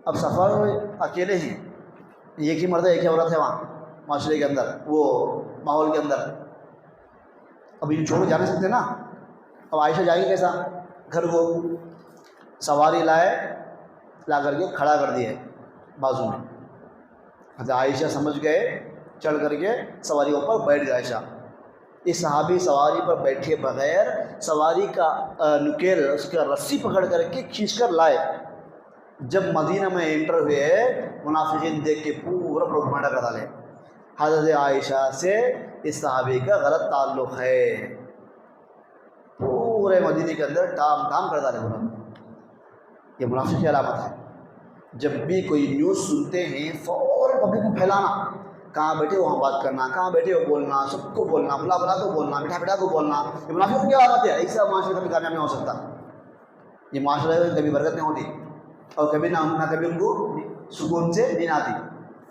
اب سفر اکیلے ہیں، ایک ہی مرد ہے، ایک ہی عورت ہے وہاں معاشرے کے اندر، وہ ماحول کے اندر، اب یہ چھوڑ جا نہیں سکتے نا۔ اب عائشہ جائے گی کیسا گھر کو؟ سواری لائے، لا کر کے کھڑا کر دیے بازو میں، حضرت عائشہ سمجھ گئے، چڑھ کر کے سواری کے اوپر بیٹھ گئے عائشہ۔ اس صحابی سواری پر بیٹھے بغیر سواری کا نکیل اس کا رسی پکڑ کر کے کھینچ کر لائے۔ جب مدینہ میں انٹر ہوئے، منافقین دیکھ کے پورا پروپیگنڈا کر ڈالے، حضرت عائشہ سے اس صحابی کا غلط تعلق ہے، پورے مدینہ کے اندر ٹام ٹام کر ڈالے انہوں نے۔ یہ منافق کی علامت ہے، جب بھی کوئی نیوز سنتے ہیں فوراً پبلک کو پھیلانا، کہاں بیٹھے وہاں بات کرنا، کہاں بیٹھے وہ بولنا، سب کو بولنا، بلا بلا کو بولنا، بٹھا بٹھا کو بولنا، یہ منافقوں کی علامت ہے۔ ایسا معاشرے کبھی کامیاب نہیں ہو سکتا، یہ معاشرے میں کبھی برکت نہیں ہوتی، اور کبھی نہ کبھی ان کو سکون سے نیند آتی،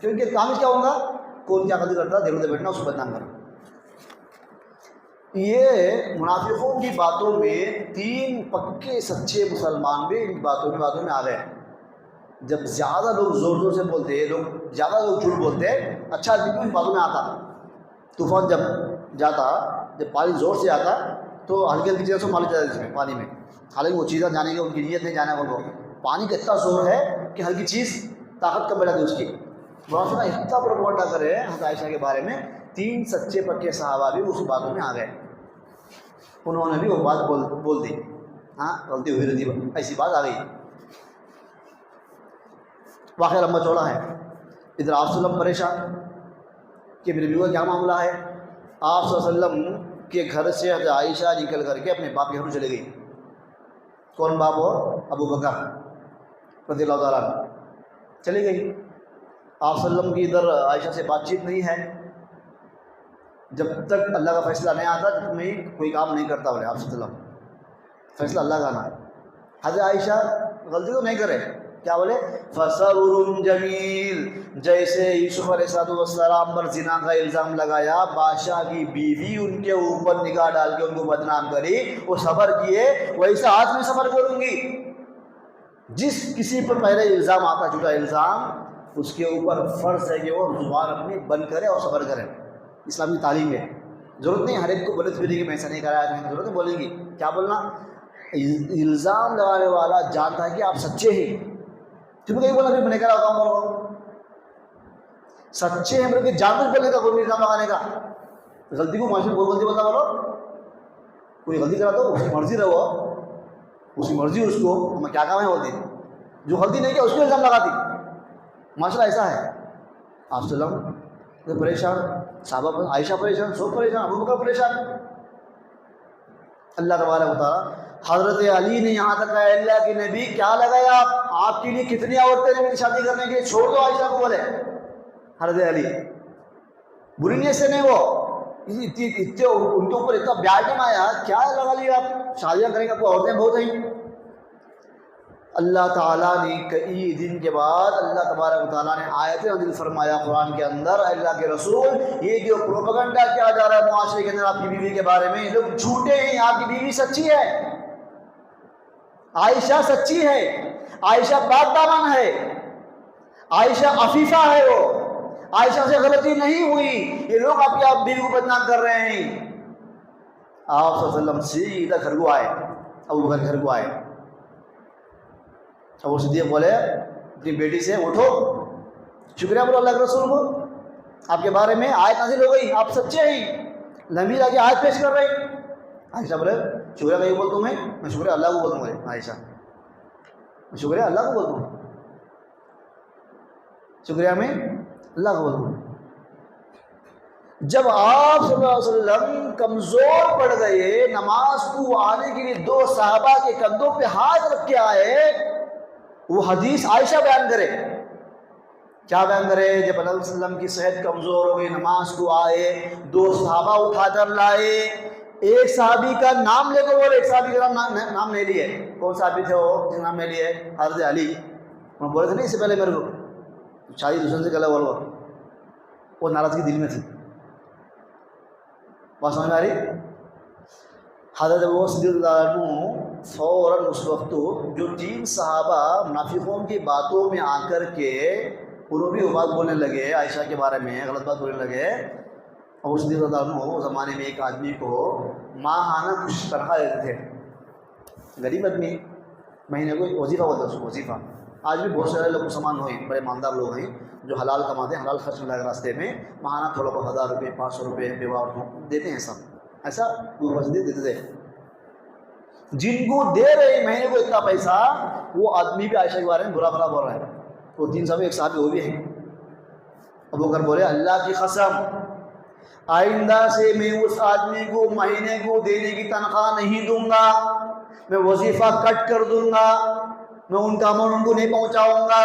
کیونکہ کام کیا ہوگا، کون کیا غلطی کرتا، دیر سے بیٹھنا اس کو بدنام کرنا۔ یہ منافقوں کی باتوں میں 3 پکے سچے مسلمان بھی ان باتوں میں آ گئے۔ جب زیادہ لوگ زور زور سے بولتے ہیں، زیادہ لوگ جھوٹ بولتے ہیں، اچھا آدمی کیوں ان باتوں میں آتا؟ طوفان جب جاتا، جب پانی زور سے آتا تو ہلکی ہلکی چیزوں سے مار جاتا ہے اس میں، پانی میں، حالانکہ وہ چیزیں جانے کی ان کی نیت نہیں جانے کو، پانی کا اتنا زور ہے کہ ہلکی چیز طاقت کم بیٹھاتی اس کی۔ منافق اتنا پروپیگنڈا کرے حضرت عائشہ کے بارے میں، 3 سچے پکے صحابہ بھی اس باتوں میں آ گئے، انہوں نے بھی وہ بات بول دی، ہاں غلطی ہوئی رہتی، ایسی بات آ گئی۔ واقعہ لمبا چوڑا ہے۔ ادھر آپ صلی اللہ علیہ وسلم پریشان کہ میرے بیوی کا کیا معاملہ ہے۔ آپ صلی اللہ علیہ وسلم کے گھر سے حضرت عائشہ نکل کر کے اپنے باپ کے گھر میں چلے گئی۔ کون باپ ہو؟ ابو بکر رضی اللہ تعالیٰ عنہ، چلی گئی۔ آپ صلی اللہ علیہ وسلم کی ادھر عائشہ سے بات چیت نہیں ہے، جب تک اللہ کا فیصلہ نہیں آتا تب میں کوئی کام نہیں کرتا بولے آپ صلی اللہ علیہ وسلم، فیصلہ اللہ کا نا۔ حضرت عائشہ غلطی تو نہیں کرے، کیا بولے؟ فَصَبْرٌ جَمِيلٌ، جیسے یوسف علیہ السلام پر زنا کا الزام لگایا، بادشاہ کی بیوی ان کے اوپر نگاہ ڈال کے ان کو بدنام کری، وہ صبر کیے، ویسا آج میں صبر کروں گی۔ جس کسی پر پہلے الزام آتا، جھوٹا الزام، اس کے اوپر فرض ہے کہ وہ زبان اپنی بند کرے اور صبر کرے۔ اسلامی تعلیم ہے، ضرورت نہیں ہر ایک کو بولے پھرے کہ میں ایسا نہیں کرایا، ضرورت نہیں بولیں گی، کیا بولنا؟ الزام لگانے والا جانتا ہے کہ آپ سچے ہیں، تم کہیں بولا پھر میں نے کرا ہوتا ہوں، بولو سچے ہیں بولے کہ جان بوجھ بولنے کا، کوئی الزام لگانے کا، غلطی کو معاشرے میں غلطی بولتا، بولو کوئی غلطی کرا تو اس کی مرضی رہو، اس کی مرضی، اس کو ہمیں کیا کام ہے بولتے، جو غلطی نہیں کیا اس کو الزام لگاتی، معاشرہ ایسا ہے۔ آپ صلی اللہ علیہ وسلم پریشان، صحابہ عائشہ پریشان، سب پریشان، ابو بکر پریشان۔ اللہ تبارک و تعالیٰ حضرت علی نے یہاں تک کہا، اللہ کے نبی کیا لگایا آپ کے لیے کتنی عورتیں نے میری شادی کرنے کے لیے، چھوڑ دو عائشہ کو، بولے حضرت علی بری نیت سے نہیں، وہ ان کے اوپر اتنا بیاٹم آیا، کیا لگا لیا آپ شادیاں کریں گے، آپ کو عورتیں بہت ہیں۔ اللہ تعالیٰ نے کئی دن کے بعد اللہ تبارک و تعالیٰ نے آیت نازل فرمایا قرآن کے اندر، اللہ کے رسول یہ جو پروپیگنڈا کیا جا رہا ہے معاشرے کے اندر آپ کی بیوی کے بارے میں، یہ لوگ جھوٹے ہیں، آپ کی بیوی سچی ہے، عائشہ سچی ہے، عائشہ پاک دامن ہے، عائشہ عفیفہ ہے، وہ عائشہ سے غلطی نہیں ہوئی، یہ لوگ آپ کی بیوی کو بدنام کر رہے ہیں۔ آپ صلی اللہ علیہ وسلم سیدھا گھر کو آئے، ابو بکر گھر کو آئے، ابو صدیق بولے اپنی بیٹی سے، اٹھو شکریہ بولو اللہ کے رسول کو، آپ کے بارے میں آیت نازل ہو گئی، آپ سچے ہیں، لمبی آگے آیت پیش کر رہے۔ عائشہ بولے شکریہ کہیں بولتا ہوں میں شکریہ اللہ کو بولتا ہوں، بولے عائشہ میں شکریہ اللہ کو بولتا ہوں، شکریہ میں اللہ کو بولتا ہوں۔ جب آپ صلی اللہ علیہ وسلم کمزور پڑ گئے، نماز کو آنے کے لیے 2 صحابہ کے کندھوں پہ ہاتھ رکھ کے آئے، وہ حدیث عائشہ بیان کرے، کیا بیان کرے؟ جب اللہ علیہ وسلم کی صحت کمزور ہو گئی، نماز کو آئے، 2 صحابہ اٹھا کر لائے، ایک صحابی کا نام لے کر بولے، ایک صحابی کا نام نہیں لیے، کون صحابی تھے وہ جس نام نہیں لیے؟ حضرت علی۔ انہوں بولے تھے نہیں اس سے پہلے میرے کو شادی دوسرے سے کر بولو، وہ ناراضگی دل میں تھی، بات سمجھ میں آ رہی؟ حضرت ابو صدیق رضی اللہ عنہ فوراً اس وقت جو 3 صحابہ منافقوں کی باتوں میں آ کر کے انہوں بھی وہ بات بولنے لگے عائشہ کے بارے میں، غلط بات بولنے لگے، ابو صدیق رضی اللہ عنہ اس زمانے میں ایک آدمی کو ماہانہ کچھ تنخواہ دیتے تھے، غریب آدمی، مہینے کو وظیفہ بولتا ہے اس کو، وظیفہ۔ آج بھی بہت سارے لوگ مسلمان ہوئے ہیں، بڑے مالدار لوگ ہیں جو حلال کماتے ہیں، حلال خرچ میں لگے راستے میں، ماہانہ تھوڑا بہت 1000 روپے 500 روپے بیوہ عورتوں دیتے ہیں، سب ایسا دیتے تھے۔ جن کو دے رہے مہینے کو اتنا پیسہ، وہ آدمی بھی عائشہ کے بارے میں برا بھلا بول رہا ہے، وہ 3 صاحب ایک صاحب وہ بھی ہیں۔ ابو بکر بولے اللہ کی قسم آئندہ سے میں اس آدمی کو مہینے کو دینے کی تنخواہ نہیں دوں گا، میں وظیفہ کٹ کر دوں گا، میں ان کا اماؤنٹ ان کو نہیں پہنچاؤں گا،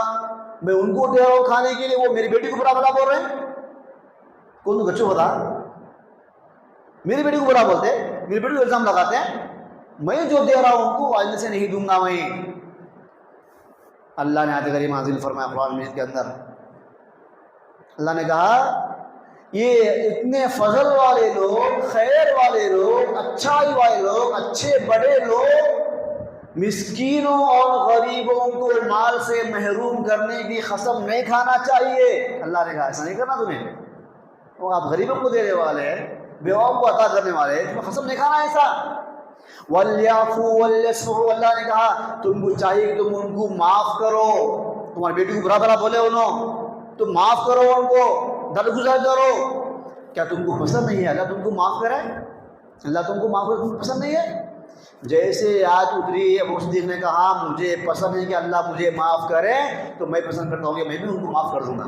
میں ان کو دے رہا ہوں کھانے کے لیے، وہ میری بیٹی کو برا بھلا بول رہے ہیں۔ کون بچوں بتا میری بیٹی کو برا بولتے، میری بیٹی کو الزام لگاتے ہیں، میں جو دے رہا ہوں ان کو آئندہ سے نہیں دوں گا میں۔ اللہ نے آیت کریمہ نازل فرمایا قرآن مجید کے اندر، اللہ نے کہا یہ اتنے فضل والے لوگ، خیر والے لوگ، اچھائی والے لوگ، اچھے بڑے لوگ مسکینوں اور غریبوں کو مال سے محروم کرنے کی قسم نہیں کھانا چاہیے۔ اللہ نے کہا ایسا نہیں کرنا تمہیں، وہ آپ غریبوں کو دینے والے، بیواؤں کو عطا کرنے والے، تمہیں قسم نہیں کھانا ایسا۔ وَلْيَعْفُوا وَلْيَصْفَحُوا، اللہ نے کہا تم کو چاہیے کہ تم ان کو معاف کرو، تمہاری بیٹی کو برا بھلا بولے انہوں، تم معاف کرو، ان کو درگزر کرو۔ کیا تم کو پسند نہیں ہے اللہ تم کو معاف کرے؟ اللہ تم کو معاف کرے تم کو پسند نہیں ہے؟ جیسے آیت اتری ابو صدیق نے کہا مجھے پسند ہے کہ اللہ مجھے معاف کرے، تو میں پسند کرتا ہوں کہ میں بھی ان کو معاف کر دوں گا،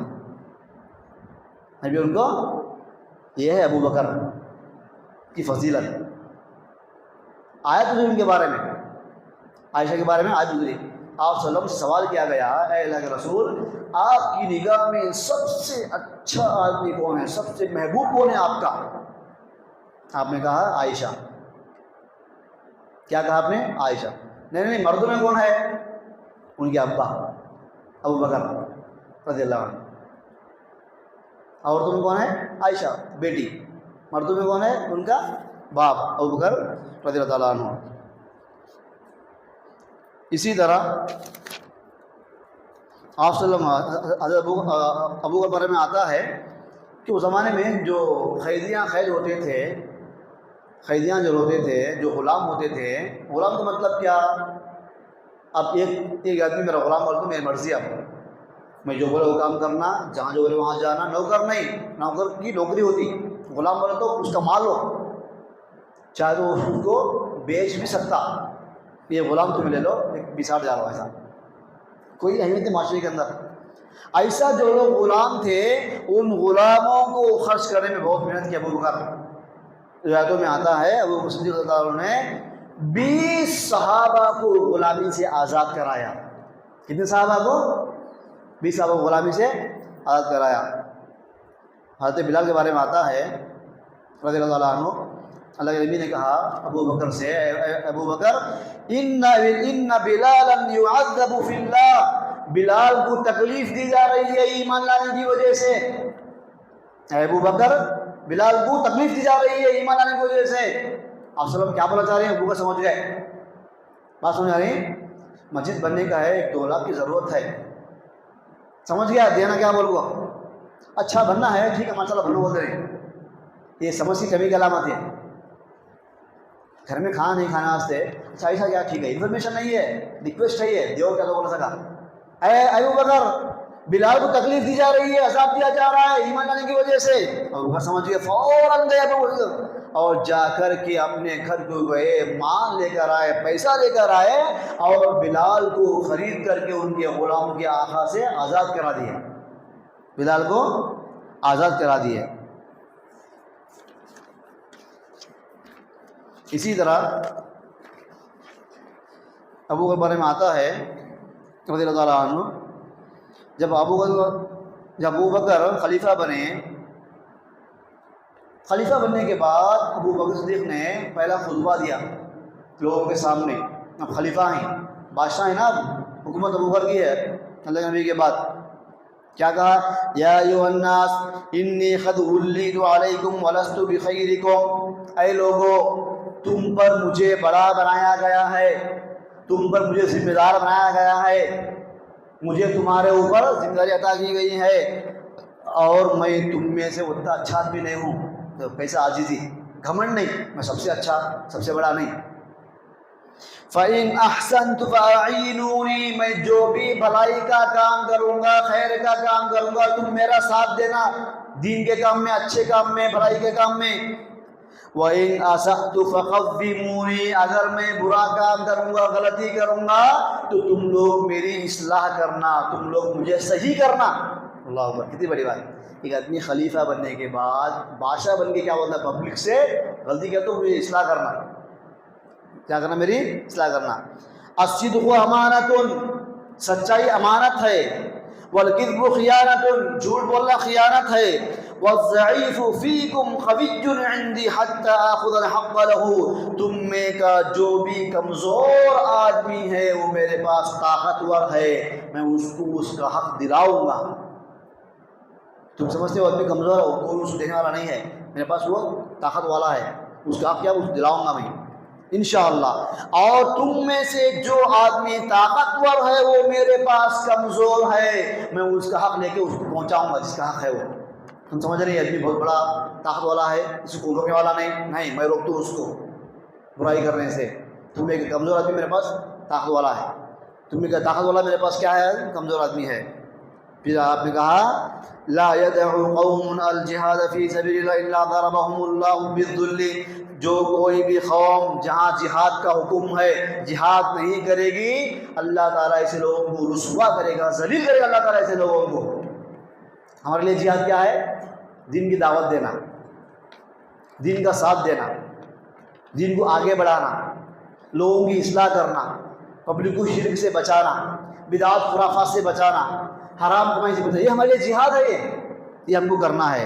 میں بھی ان کو۔ یہ ہے ابو بکر کی فضیلت۔ آیت اتری ان کے بارے میں، عائشہ کے بارے میں آیت اتری، آپ صلی اللہ علیہ وسلم سے سوال کیا گیا، اے اللہ کے رسول آپ کی نگاہ میں سب سے اچھا آدمی کون ہے، سب سے محبوب کون ہے آپ کا؟ آپ نے کہا عائشہ۔ کیا کہا آپ نے؟ عائشہ۔ نہیں، مردوں میں کون ہے؟ ان کے ابا ابو بکر رضی اللہ عنہ۔ عورتوں میں کون ہے؟ عائشہ بیٹی۔ مردوں میں کون ہے؟ ان کا باپ ابو بکر رضی اللہ تعالیٰ عنہ۔ اسی طرح آپ صلی اللہ علیہ وسلم ابو کے بارے میں آتا ہے کہ اس زمانے میں جو قیدیاں قید ہوتے تھے، قیدیاں جو ہوتے تھے، جو غلام ہوتے تھے، غلام کا مطلب کیا؟ اب ایک آدمی میرا غلام بول تو میری مرضی، اب میں جو بولے وہ کام کرنا، جہاں جو بولے وہاں جانا، نوکر نہیں، نوکر کی نوکری ہوتی، غلام بولے تو اس کا مال ہو، چاہے تو اس کو بیچ بھی سکتا، یہ غلام تمہیں لے لو 20,000 ایسا، کوئی اہمیت ہے معاشرے کے اندر۔ ایسا جو لوگ غلام تھے ان غلاموں کو خرچ کرنے میں بہت محنت کی ابو بکر۔ روایتوں میں آتا ہے ابو بکر صدیق رضی اللہ عنہ نے 20 صحابہ کو غلامی سے آزاد کرایا۔ کتنے صحابہ کو؟ 20 صحابہ کو غلامی سے آزاد کرایا۔ حضرت بلال کے بارے میں آتا ہے رضی اللہ عنہ، اللہ کے نبی نے کہا ابو بکر سے، ابو بکر ان بلالا يعذب فی اللہ، بلال کو تکلیف دی جا رہی ہے ایمان لانے کی وجہ سے۔ ابو بکر بلال کو تکلیف دی جا رہی ہے ایمان لانے کی وجہ سے۔ آپ صلی اللہ علیہ وسلم کیا بولا چاہ رہے ہیں؟ ابو بکر سمجھ گئے، بات سمجھ آ رہی؟ مسجد بننے کا ہے، 1-2 لاکھ کی ضرورت ہے، سمجھ گیا دینا کیا بول گا؟ اچھا بننا ہے، ٹھیک ہے ماشاء اللہ بنو بولتے رہے، یہ سمجھ کی کمی کی علامت ہے۔ گھر میں کھانا نہیں کھانا واسطے اچھا ایسا کیا ٹھیک ہے، انفارمیشن نہیں ہے، ریکویسٹ ہے، یہ دیو کیا تو بول سکا۔ اے ابو بکر بلال کو تکلیف دی جا رہی ہے، عذاب دیا جا رہا ہے ایمان لانے کی وجہ سے۔ اور وہ سمجھ گئے، فوراً گئے اور جا کر کے اپنے گھر کو گئے، مال لے کر آئے، پیسہ لے کر آئے اور بلال کو خرید کر کے ان کے غلام کے آقا سے آزاد کرا دیا، بلال کو آزاد کرا دیا۔ اسی طرح ابو کے بارے میں آتا ہے رضی اللہ تعالیٰ عنہ، جب ابو بکر خلیفہ بنے، خلیفہ بننے کے بعد ابو بکر صدیق نے پہلا خطبہ دیا لوگوں کے سامنے۔ اب خلیفہ ہیں، بادشاہ ہیں نا، اب حکومت ابو بکر کی ہے اللہ کے نبی کے بعد۔ کیا کہا؟ یا ایھا الناس انی قد ولیت علیکم ولست بخیرکم، اے لوگو تم پر مجھے بڑا بنایا گیا ہے، تم پر مجھے ذمہ دار بنایا گیا ہے، مجھے تمہارے اوپر ذمہ داری عطا کی گئی ہے، اور میں تم میں سے اتنا اچھا آدمی نہیں ہوں۔ تو کیسا عاجزی، گھمنڈ نہیں، میں سب سے اچھا سب سے بڑا نہیں۔ فَإِنْ أَحْسَنْتُ فَأَعِينُونِي، میں جو بھی بھلائی کا کام کروں گا، خیر کا کام کروں گا، تم میرا ساتھ دینا دین کے کام میں، اچھے کام میں، بھلائی کے کام میں۔ وَإِنْ أَسَأْتُ فَخَفِّفُونِي، اگر میں برا کام کروں گا، غلطی کروں گا تو تم لوگ میری اصلاح کرنا، تم لوگ مجھے صحیح کرنا۔ اللہ اکبر، کتنی بڑی بات۔ ایک آدمی خلیفہ بننے کے بعد بادشاہ بن کے کیا بولتا ہے؟ پبلک سے غلطی کیا تو مجھے اصلاح کرنا، کیا کرنا؟ میری اصلاح کرنا۔ الصدق امانت، سچائی امانت ہے، والکذب خیانت، جھوٹ بولنا خیانت ہے، والضعیف فیکم قوی عندی حتی آخذ الحق لہ، تم میں کا جو بھی کمزور آدمی ہے وہ میرے پاس طاقتور ہے، میں اس کو اس کا حق دلاؤں گا۔ تم سمجھتے ہو آدمی کمزور ہے، کوئی اس کو دینے والا نہیں ہے، میرے پاس وہ طاقت والا ہے، اس کا حق کیا اس دلاؤں گا میں انشاءاللہ۔ اور تم میں سے جو آدمی طاقتور ہے وہ میرے پاس کمزور ہے، میں اس کا حق لے کے اس کو پہنچاؤں گا جس کا حق ہے وہ۔ تم سمجھ رہے ہیں آدمی بہت بڑا طاقت والا ہے، اس کو روکنے والا نہیں، میں روک دوں اس کو برائی کرنے سے۔ تم ایک کمزور آدمی میرے پاس طاقت والا ہے، تم ایک طاقت والا میرے پاس کیا ہے؟ کمزور آدمی ہے۔ پھر آپ نے کہا لا يدعو قوم الجہاد فی سبیل اللہ الا ضربهم اللہ بالذل، جو کوئی بھی قوم جہاں جہاد کا حکم ہے جہاد نہیں کرے گی، اللہ تعالیٰ ایسے لوگوں کو رسوا کرے گا، ذلیل کرے گا اللہ تعالیٰ ایسے لوگوں کو۔ ہمارے لیے جہاد کیا ہے؟ دین کی دعوت دینا، دین کا ساتھ دینا، دین کو آگے بڑھانا، لوگوں کی اصلاح کرنا، پبلک کو شرک سے بچانا، بدعات خرافات سے بچانا، حرام کمائی سے بچانا، یہ ہمارے لیے جہاد ہے، یہ ہم کو کرنا ہے۔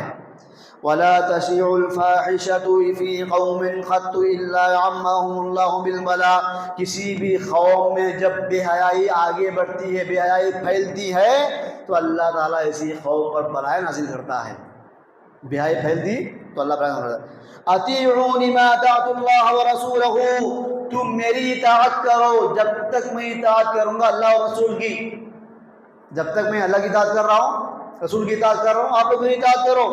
وَلَا تَشِيعُ الْفَاحِشَةُ فِي قَوْمٍ قَطُّ إِلَّا عَمَّهُمُ اللَّهُ بِالْبَلَاءِ، کسی بھی قوم میں جب بے حیائی آگے بڑھتی ہے، بے حیائی پھیلتی ہے تو اللہ تعالیٰ ایسی قوم پر بلائیں نازل کرتا ہے۔ بے حیائی پھیلتی تو اللہ بلائیں نازل کرتا ہے۔ اطیعونی ما اطعت اللہ ورسولہ، تم میری اطاعت کرو جب تک میں اطاعت کروں گا اللہ اور رسول کی، جب تک میں اللہ کی اطاعت کر رہا ہوں، رسول کی اطاعت کر رہا ہوں، آپ لوگ میری اطاعت کرو۔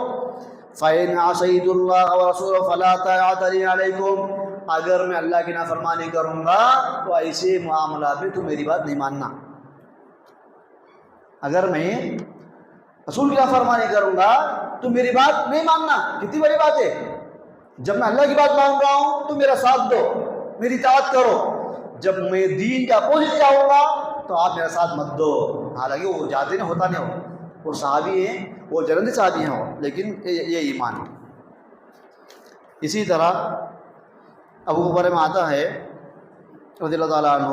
فَإِنْ عَصَيْتُ اللَّهَ وَرَسُولَهُ فَلَا طَاعَةَ لِي عَلَيْكُمْ، اگر میں اللہ کی نافرمانی کروں گا تو ایسے معاملات میں تم میری بات نہیں ماننا۔ اگر میں رسول کی نافرمانی کروں گا تو میری بات نہیں ماننا، کتنی بڑی بات ہے۔ جب میں اللہ کی بات مان رہا ہوں تو میرا ساتھ دو، میری اطاعت کرو، جب میں دین کا اپوزٹ چاہوں گا تو آپ میرا ساتھ مت دو۔ حالانکہ وہ جاتے نہیں، ہوتا نہیں ہو، وہ صحابی ہیں، وہ جلندی صحابی ہیں، لیکن یہ ایمان ہے۔ اسی طرح ابو بکر میں آتا ہے رضی اللہ تعالیٰ عنہ،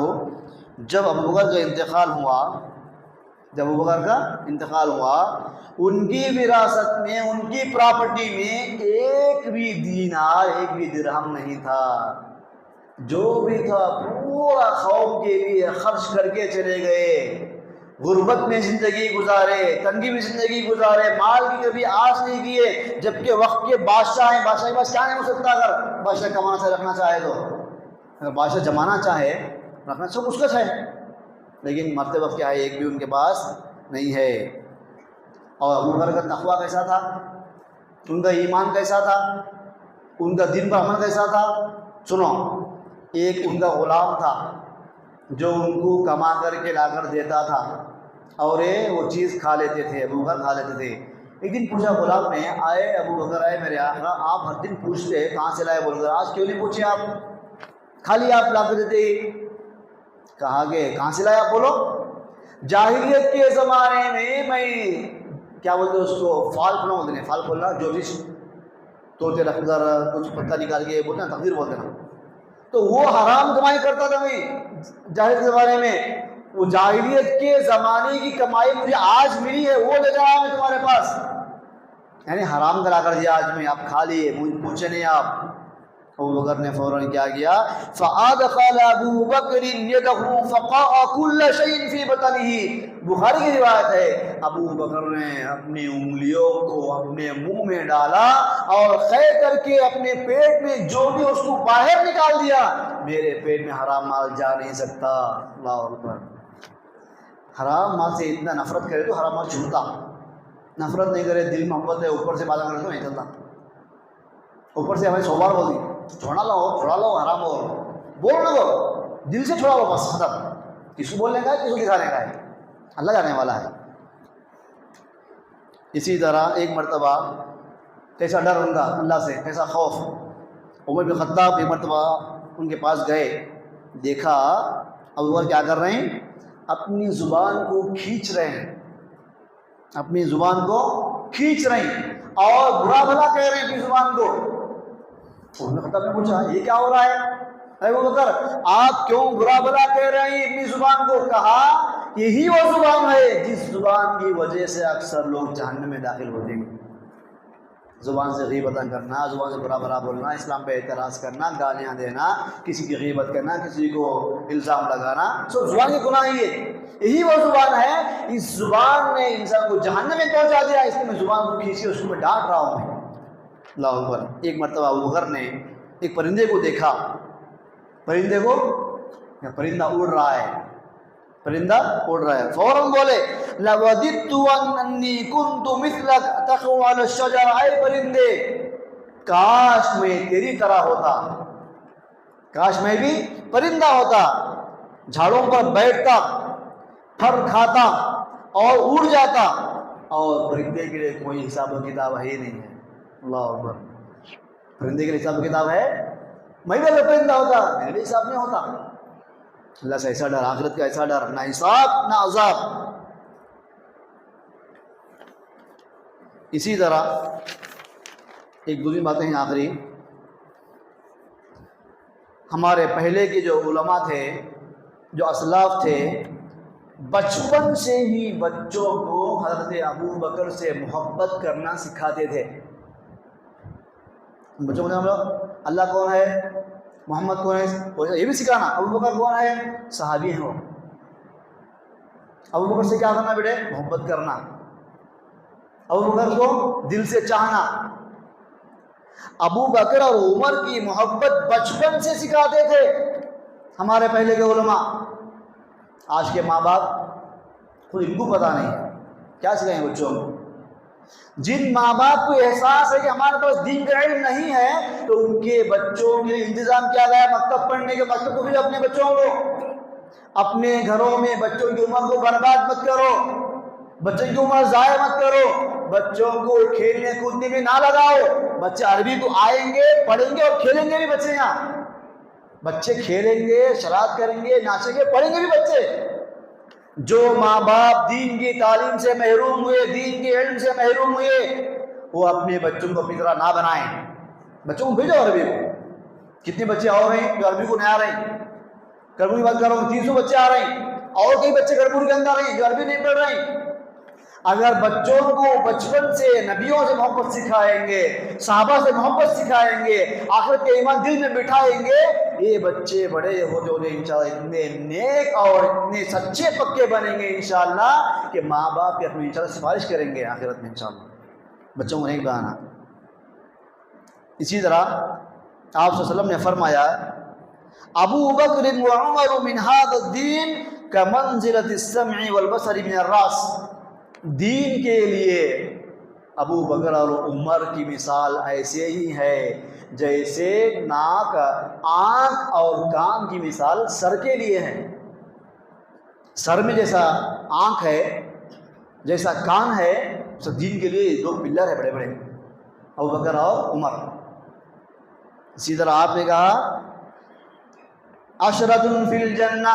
جب ابو بکر کا انتقال ہوا، جب ابو بکر کا انتقال ہوا، ان کی وراثت میں، ان کی پراپرٹی میں ایک بھی دینار، ایک بھی درہم نہیں تھا، جو بھی تھا پورا قوم کے لیے خرچ کر کے چلے گئے، غربت میں زندگی گزارے، تنگی میں زندگی گزارے، مال کی کبھی آس نہیں کیے، جبکہ وقت کے بادشاہ ہیں، بادشاہ کے پاس کیا نہیں ہو سکتا، اگر بادشاہ کمانا چاہے رکھنا چاہے تو، اگر بادشاہ جمانا چاہے رکھنا سب اس کا ہے، لیکن مرتے وقت کیا ہے ایک بھی ان کے پاس نہیں ہے۔ اور ابو بکر کا تقویٰ کیسا تھا، ان کا ایمان کیسا تھا، ان کا دین پر عمل کیسا تھا؟ سنو، ایک ان کا غلام تھا جو ان کو کما کر کے لا کر دیتا تھا، اور وہ چیز کھا لیتے تھے، ابو بکر کھا لیتے تھے۔ ایک دن پوچھا غلام نے، آئے ابو بکر آئے میرے آقا، آپ ہر دن پوچھتے ہیں کہاں سے لائے بول کر، آج کیوں نہیں پوچھے، آپ خالی آپ لا کر دیتے۔ کہا کہ کہاں سے لائے آپ بولو۔ جاہلیت کے زمانے میں کیا بولتے اس کو، فال کھولنا بولتے ہیں، فال کھولنا، جو چیز توڑتے رکھ کر کچھ پتہ نکال کے بولتے ہیں تقدیر بولتے ہیں، تو وہ حرام کمائی کرتا تھا میں جاہلیت کے زمانے میں، وہ جاہلیت کے زمانے کی کمائی مجھے آج ملی ہے، وہ لے جاؤ میں تمہارے پاس، یعنی حرام کرا کر دیا آج میں، آپ کھا لیے، پوچھے نہیں آپ۔ ابو بکر نے فوراً کیا کیا، فَأَدْخَلَ أَبُو بَكْرٍ يَدَهُ فَقَعَ كُلَّ شَيْءٍ فِي بَطْنِهِ، بخاری کی روایت ہے، ابو بکر نے اپنی انگلیوں کو اپنے منہ میں ڈالا اور خے کر کے اپنے پیٹ میں جو بھی اس کو باہر نکال دیا، میرے پیٹ میں حرام مال جا نہیں سکتا۔ اللہ اکبر۔ حرام مال سے اتنا نفرت کرے تو حرام مال چھوڑتا، نفرت نہیں کرے، دل محبت ہے، اوپر سے بات کرے تو نہیں چلتا، اوپر سے ہمیں 100 بار بول دی چھوڑا لو حرام ہو، بول نہ دو، دل سے چھوڑا لو بس، ختم۔ کس کو بولنے کا ہے، کس کو دکھانے کا ہے، اللہ جانے والا ہے۔ اسی طرح ایک مرتبہ کیسا ڈر ان کا اللہ سے، کیسا خوف، عمر بن خطاب ایک مرتبہ ان کے پاس گئے، دیکھا ابو بکر کیا کر رہے ہیں، اپنی زبان کو کھینچ رہے ہیں، اپنی زبان کو کھینچ رہے ہیں اور برا بھلا کہہ رہے ہیں اپنی زبان کو۔ عمر بن خطاب نے پوچھا یہ کیا ہو رہا ہے، ابو بکر آپ کیوں برا بھلا کہہ رہے ہیں اپنی زبان کو؟ کہا یہی وہ زبان ہے جس زبان کی وجہ سے اکثر لوگ جہنم میں داخل ہوتے ہیں۔ زبان سے غیبتیں کرنا، زبان سے برا برا بولنا، اسلام پہ اعتراض کرنا، گالیاں دینا، کسی کی غیبت کرنا، کسی کو الزام لگانا، سب زبان کے گناہ ہی ہے۔ یہی وہ زبان ہے، اس زبان نے انسان کو جہنم میں پہنچا دیا، اس لیے میں زبان کو کھینچی اس کو میں ڈانٹ رہا ہوں۔ اللہ اکبر۔ ایک مرتبہ ابو بکر نے ایک پرندے کو دیکھا، پرندے کو، پرندہ اڑ رہا ہے، پرندہ اڑ رہا ہے، فوراً بولے لَوَدِدْتُ أَنِّي كُنْتُ مِثْلَكَ تَقْعُ عَلَى الشَّجَرِ، اے پرندے کاش میں تیری طرح ہوتا، کاش میں بھی پرندہ ہوتا، جھاڑوں پر بیٹھتا، پھر کھاتا اور اڑ جاتا، اور پرندے کے لیے کوئی حساب و کتاب ہے ہی نہیں ہے۔ اللہ اکبر۔ پرندے کے لیے حساب و کتاب ہے؟ میں بھی اگر پرندہ ہوتا میرے لیے حساب نہیں ہوتا۔ اللہ سے ایسا ڈر، آخرت کا ایسا ڈر، نہ حساب نہ عذاب۔ اسی طرح ایک دوسری باتیں ہیں آخری، ہمارے پہلے کے جو علماء تھے، جو اسلاف تھے، بچپن سے ہی بچوں کو حضرت ابو بکر سے محبت کرنا سکھاتے تھے۔ بچوں کو ہم لوگ اللہ کون ہے، محمد کون ہے، یہ بھی سکھانا، ابو بکر کون ہے، صحابی ہیں وہ، ابو بکر سے کیا کرنا بیٹے، محبت کرنا، ابو بکر کو دل سے چاہنا۔ ابو بکر اور عمر کی محبت بچپن سے سکھاتے تھے ہمارے پہلے کے علماء۔ آج کے ماں باپ خود ان کو پتہ نہیں ہے کیا سکھائیں بچوں کو۔ جن ماں باپ کو احساس ہے کہ ہمارے پاس دین کا علم نہیں ہے، تو ان کے بچوں کے لیے انتظام کیا گیا ہے مکتب پڑھنے کے، مکتب کو بھی اپنے بچوں کو، اپنے گھروں میں بچوں کی عمر کو برباد مت کرو، بچوں کی عمر ضائع مت کرو، بچوں کو کھیلنے کودنے میں نہ لگاؤ۔ بچے عربی تو آئیں گے، پڑھیں گے اور کھیلیں گے بھی بچے، یہاں بچے کھیلیں گے، شرارت کریں گے، ناچیں گے، پڑھیں گے بھی بچے۔ جو ماں باپ دین کی تعلیم سے محروم ہوئے، دین کے علم سے محروم ہوئے، وہ اپنے بچوں کو اپنی طرح نہ بنائیں۔ بچوں کو بھیجو عربی کو۔ کتنے بچے اور ہیں جو عربی کو نہیں آ رہے ہیں؟ کربوڑ کی بات کر رہا ہوں، 300 بچے آ رہے ہیں، اور کئی بچے کربوڑ کے اندر ہیں جو عربی نہیں پڑھ رہے ہیں۔ اگر بچوں کو بچپن سے نبیوں سے محبت سکھائیں گے، صحابہ سے محبت سکھائیں گے، آخرت کے ایمان دل میں بٹھائیں گے، یہ بچے بڑے ہوتے ہوتے انشاءاللہ اتنے نیک اور اتنے سچے پکے بنیں گے انشاءاللہ کہ ماں باپ کی اپنی انشاءاللہ سفارش کریں گے آخرت میں انشاءاللہ۔ بچوں کو نہیں بنانا۔ اسی طرح آپ صلی اللہ علیہ وسلم نے فرمایا ابو بکر و عمر من هذا الدین کمنزلۃ السمع والبصر من الراس، دین کے لیے ابو بکر اور عمر کی مثال ایسے ہی ہے جیسے ناک، آنکھ اور کان کی مثال سر کے لیے ہے۔ سر میں جیسا آنکھ ہے، جیسا کان ہے، سب دین کے لیے دو پلر ہے بڑے بڑے، ابو بکر اور عمر۔ اسی طرح آپ نے کہا عشرۃ فی الجنہ،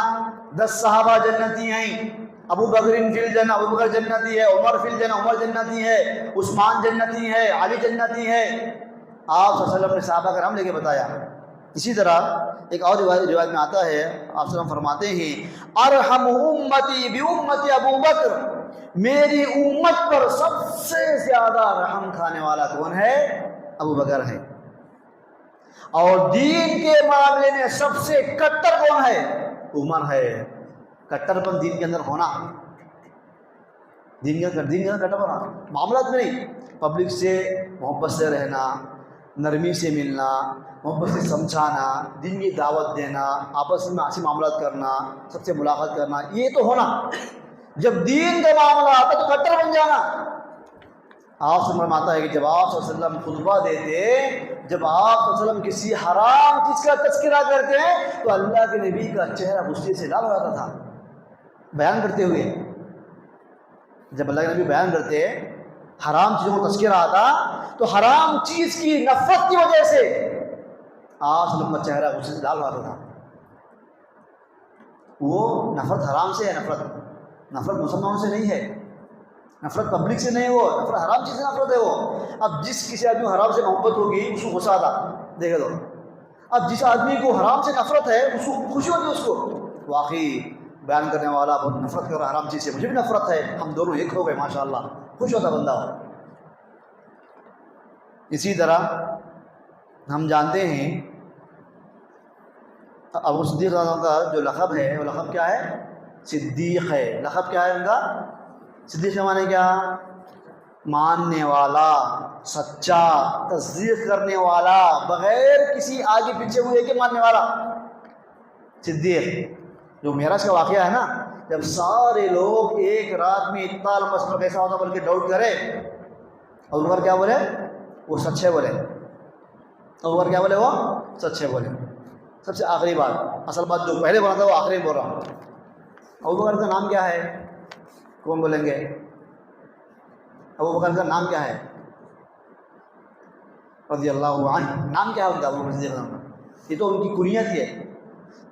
10 صحابہ جنتی ہیں، ابو بکر فی الجنہ، ابو بکر جنتی ہے، عمر فی الجنہ، عمر جنتی ہے، عثمان جنتی ہے، علی جنتی ہے۔ آپ صلی اللہ علیہ وسلم نے صحابہ کا نام لے کے بتایا۔ اسی طرح ایک اور روایت میں آتا ہے، آپ صلی اللہ علیہ وسلم فرماتے ہیں ارحم امتی بامتی ابو بکر، میری امت پر سب سے زیادہ رحم کھانے والا کون ہے؟ ابو بکر ہے۔ اور دین کے معاملے میں سب سے کٹر کون ہے؟ عمر ہے۔ کٹر پن دین کے اندر ہونا، دین کے اندر کٹر ہونا، معاملات میں نہیں، پبلک سے محبت سے رہنا، نرمی سے ملنا، محبت سے سمجھانا، دین کی دعوت دینا، آپس میں ایسے معاملات کرنا، سب سے ملاقات کرنا، یہ تو ہونا۔ جب دین کا معاملہ آتا تو کٹر بن جانا۔ آپ سے فرماتا ہے کہ جب آپ صلی اللہ علیہ وسلم خطبہ دیتے، جب آپ صلی اللہ علیہ وسلم کسی حرام چیز کا تذکرہ کرتے ہیں تو اللہ کے نبی کا چہرہ غصے سے لال ہو جاتا تھا بیان کرتے ہوئے۔ جب اللہ کے نبی بیان کرتے حرام چیزوں کا تذکرہ آتا تو حرام چیز کی نفرت کی وجہ سے آپ صلی اللہ علیہ وسلم کا چہرہ غصے سے لال ہو جاتا تھا۔ وہ نفرت حرام سے ہے، نفرت مسلمانوں سے نہیں ہے، نفرت پبلک سے نہیں، وہ نفرت حرام چیز سے نفرت ہے۔ وہ اب جس کسی آدمی کو حرام سے محبت ہوگی اس کو غصہ آتا، دیکھے تو اب جس آدمی کو حرام سے نفرت ہے اس کو خوشی ہوتی ہے، اس کو واقعی بیان کرنے والا بہت نفرت کر رہا حرام چیز سے، مجھے بھی نفرت ہے، ہم دونوں ایک ہو گئے ماشاءاللہ، خوش ہوتا بندہ ہو۔ اسی طرح ہم جانتے ہیں ابو صدیق رضی اللہ عنہ کا جو لقب ہے وہ لقب کیا ہے؟ صدیق ہے۔ لقب کیا ہے ان کا؟ صدیق کے معنی کیا؟ ماننے والا، سچا، تصدیق کرنے والا، بغیر کسی آگے پیچھے ہوئے کے ماننے والا صدیق۔ جو معراج کا واقعہ ہے نا، جب سارے لوگ ایک رات میں اتنا لمبا سفر کیسا ہوتا بلکہ ڈاؤٹ کرے، ابو بکر کیا بولے؟ وہ سچے بولے۔ ابو بکر کیا بولے؟ وہ سچے بولے۔ سب سے آخری بات، اصل بات جو پہلے بولا تھا وہ آخری بول رہا ہوں۔ ابو بکر کا نام کیا ہے؟ کون بولیں گے؟ ابو بکر کا نام کیا ہے؟ رضی اللہ عنہ، نام کیا ہے ان کا؟ ابو بکر کا یہ تو ان کی کنیت ہی ہے۔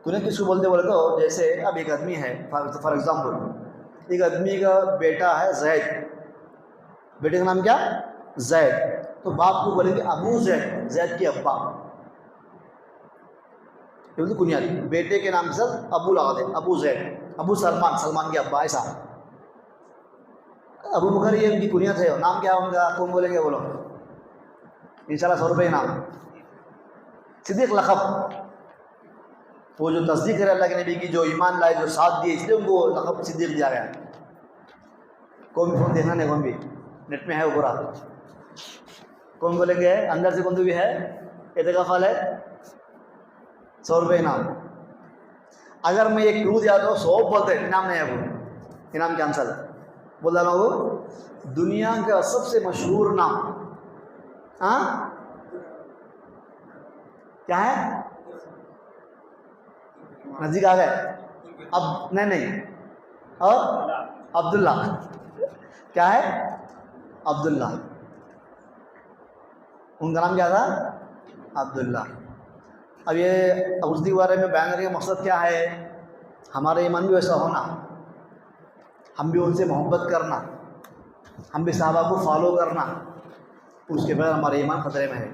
کنیت کس کو بولتے بولے تو جیسے اب ایک آدمی ہے، فار ایگزامپل ایک آدمی کا بیٹا ہے زید، بیٹے کا نام کیا؟ زید، تو باپ کو بولیں گے ابو زید، زید کے ابا، یہ بولتے کنیت۔ بیٹے کے نام سے ابو لگا دے، ابو زید، ابو سلمان، سلمان کے ابا، ایسا۔ ابو بکر یہ ان کی کنیت ہے، نام کیا ہے ان کا؟ کون بولیں گے بولو؟ انشاءاللہ 100 روپے انعام۔ صدیق لقب، وہ جو تصدیق کرے اللہ کے نبی کی، جو ایمان لائے، جو ساتھ دیے، اس لیے ان کو لقب صدیق دیا گیا۔ کون بھی فون دیکھنا نہیں، کون بھی نیٹ میں ہے وہ پورا، کون بولیں گے؟ اندر سے کون بھی ہے اعتکاف ہے 100 روپے انعام۔ اگر میں ایک کلو دیا تو 100 بولتے، انعام نہیں ہے، وہ انعام کینسل بول رہا ہوں۔ دنیا کا سب سے مشہور نام کیا ہے؟ نزدیک آ گئے؟ اب نہیں اور عبداللہ، کیا ہے؟ عبداللہ، ان کا نام کیا تھا؟ عبداللہ۔ اب یہ ابو صدیق کے بارے میں بیان کرنے کا مقصد کیا ہے؟ ہمارا ایمان بھی ویسا ہونا، ہم بھی ان سے محبت کرنا، ہم بھی صحابہ کو فالو کرنا، اس کے بعد ہمارا ایمان خطرے میں ہے۔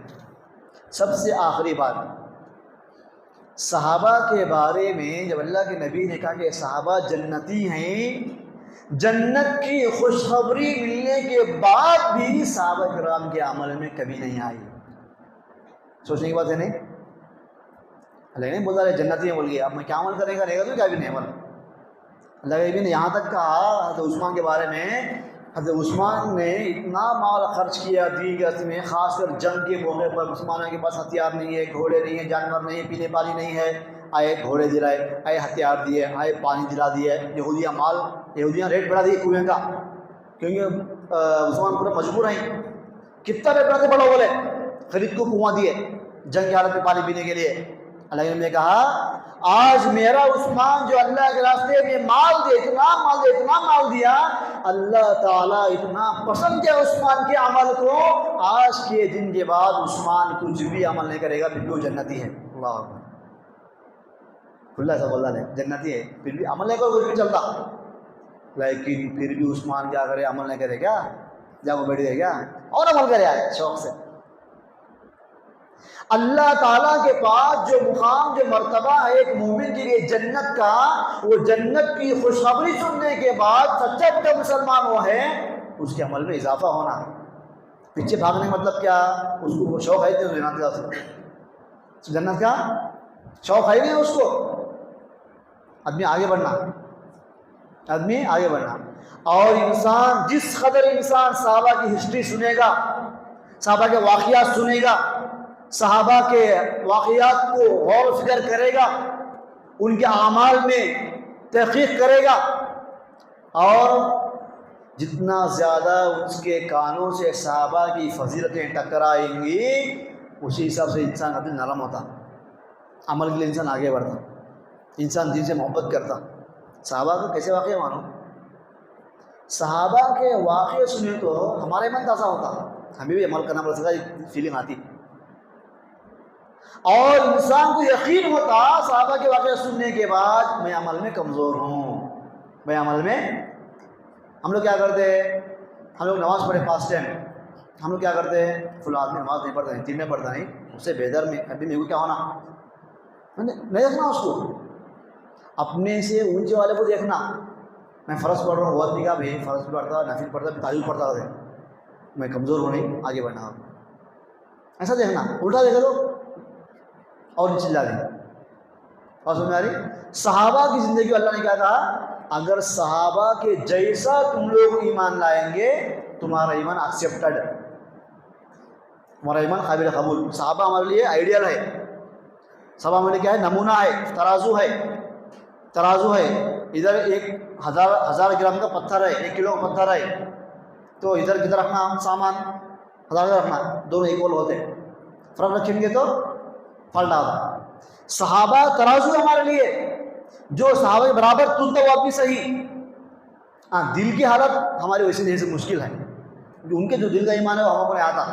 سب سے آخری بات، صحابہ کے بارے میں جب اللہ کے نبی نے کہا کہ صحابہ جنتی ہیں، جنت کی خوشخبری ملنے کے بعد بھی صحابہ کرام کے عمل میں کبھی نہیں آئی۔ سوچنے کی بات ہے نہیں؟ اللہ نہیں بولا رہے جنتی ہیں بول گیا، اب میں کیا عمل کرے گا؟ رہے گا تو کیا بھی نہیں عمل۔ اللہ کے نبی نے یہاں تک کہا حضرت عثمان کے بارے میں، حضرت عثمان نے اتنا مال خرچ کیا دین کے راستے میں، خاص کر جنگ کے موقع پر۔ مسلمانوں کے پاس ہتھیار نہیں ہے، گھوڑے نہیں ہیں، جانور نہیں ہیں، پینے پانی نہیں ہے، آئے گھوڑے دلائے، آئے ہتھیار دیے، آئے پانی دلا دیے۔ یہودیاں ریٹ بڑھا دیے کنویں کا، کیونکہ عثمان پورا مجبور ہیں۔ کتنا ریٹ بڑھاتے بڑھو بولے، خرید کو کنواں دیے جنگ کی حالت میں پانی پینے کے لیے۔ اللہ نے نے کہا آج میرا عثمان جو اللہ کے راستے میں مال دے، اتنا مال دیا، اللہ تعالیٰ اتنا پسند کیا عثمان کے عمل کو، آج کے دن کے بعد عثمان کچھ بھی عمل نہیں کرے گا، پھر بھی وہ جنتی ہے۔ اللہ کھلا سا بولتا ہے جنتی ہے، پھر بھی عمل نہیں کرے کچھ بھی چلتا، لیکن پھر بھی عثمان کیا کرے؟ عمل نہیں کرے کیا؟ جا وہ بیٹھ گئے کیا اور عمل کرے آئے شوق سے۔ اللہ تعالیٰ کے پاس جو مقام، جو مرتبہ ہے ایک مومن کے لیے جنت کا، وہ جنت کی خوشخبری سننے کے بعد سچا پکا مسلمان وہ ہے، اس کے عمل میں اضافہ ہونا۔ پیچھے بھاگنے کا مطلب کیا؟ اس کو شوق ہے تو جنت کا شوق ہے نہیں اس کو، آدمی آگے بڑھنا، اور انسان جس قدر انسان صحابہ کی ہسٹری سنے گا، صحابہ کے واقعات سنے گا، صحابہ کے واقعات کو غور و فکر کرے گا، ان کے اعمال میں تحقیق کرے گا، اور جتنا زیادہ اس کے کانوں سے صحابہ کی فضیلتیں ٹکرائیں گی، اسی حساب سے انسان کا دل نرم ہوتا، عمل کے لیے انسان آگے بڑھتا، انسان دل سے محبت کرتا۔ صحابہ کا کیسے واقعہ مانو؟ صحابہ کے واقعے سنے تو ہمارے من تازہ ہوتا، ہمیں بھی عمل کرنا پڑتا، فیلنگ آتی، اور انسان کو یقین ہوتا صحابہ کے واقعہ سننے کے بعد میں عمل میں کمزور ہوں، ہم لوگ کیا کرتے ہیں؟ ہم لوگ نماز پڑھے پاس ٹائم، ہم لوگ کیا کرتے ہیں؟ فلاں آدمی نماز نہیں پڑھتا، دن میں پڑھتا نہیں، اس سے بہتر میں ابھی میرے کو کیا ہونا، نہیں دیکھنا اس کو، اپنے سے اونچے والے کو دیکھنا. میں فرض پڑھ رہا ہوں، وہ بھی کہا بھائی فرض پڑھتا، نفل پڑھتا، تعجب پڑھتا ہے، میں کمزور ہوں نہیں، آگے بڑھنا. ایسا دیکھنا، الٹا دیکھا تو اور نیچے جا رہی. اور سمجھ آ رہی؟ صحابہ کی زندگی اللہ نے کیا کہا، اگر صحابہ کے جیسا تم لوگ ایمان لائیں گے تمہارا ایمان ایکسیپٹڈ، ہمارا ایمان قابل قبول. صحابہ ہمارے لیے آئیڈیل ہے، صحابہ ہمارے لیے کیا ہے، نمونہ ہے، ترازو ہے. ترازو ہے، ادھر 1000 گرام کا پتھر ہے، 1 کلو کا پتھر ہے، تو ادھر کدھر رکھنا سامان، 1000 رکھنا، دونوں ایکول ہوتے ہیں. فرق رکھیں گے تو پلٹ آتا. صحابہ ترازو ہمارے لیے، جو صحابہ کے برابر تل تو وہ بھی صحیح. ہاں دل کی حالت ہماری ویسے نہیں سے مشکل ہے، ان کے جو دل کا ایمان ہے وہ ہم کو نہیں آتا.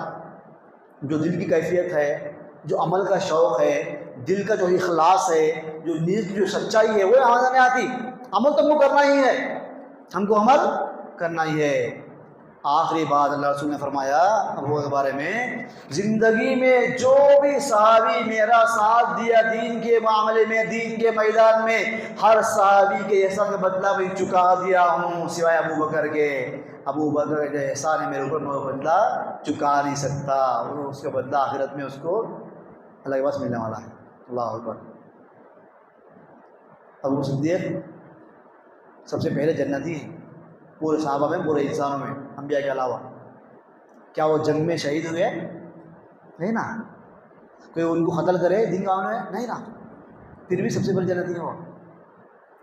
جو دل کی کیفیت ہے، جو عمل کا شوق ہے، دل کا جو اخلاص ہے، جو نیت کی جو سچائی ہے، وہ ہمارے نہیں آتی. عمل تو ہم کو کرنا ہی ہے، ہم کو عمل کرنا ہی ہے. آخری بات اللہ رسول نے فرمایا ابو کے بارے میں، زندگی میں جو بھی صحابی میرا ساتھ دیا دین کے معاملے میں، دین کے میدان میں، ہر صحابی کے احسان کا بدلہ میں چکا دیا ہوں سوائے ابو بکر کے. ابو بکر کے احسان ہے میرے اوپر، میں وہ بدلہ چکا نہیں سکتا. اس کا بدلہ آخرت میں اس کو اللہ کے پاس ملنے والا ہے. اللہ اکبر. ابو صدیق سب سے پہلے جنتی ہیں پورے صحابہ میں، پورے انسانوں میں، انبیاء کے علاوہ. کیا وہ جنگ میں شہید ہوئے؟ نہیں نا. کوئی ان کو قتل کرے دین کا میں؟ نہیں نا. پھر بھی سب سے بڑی جنتی ہیں وہ.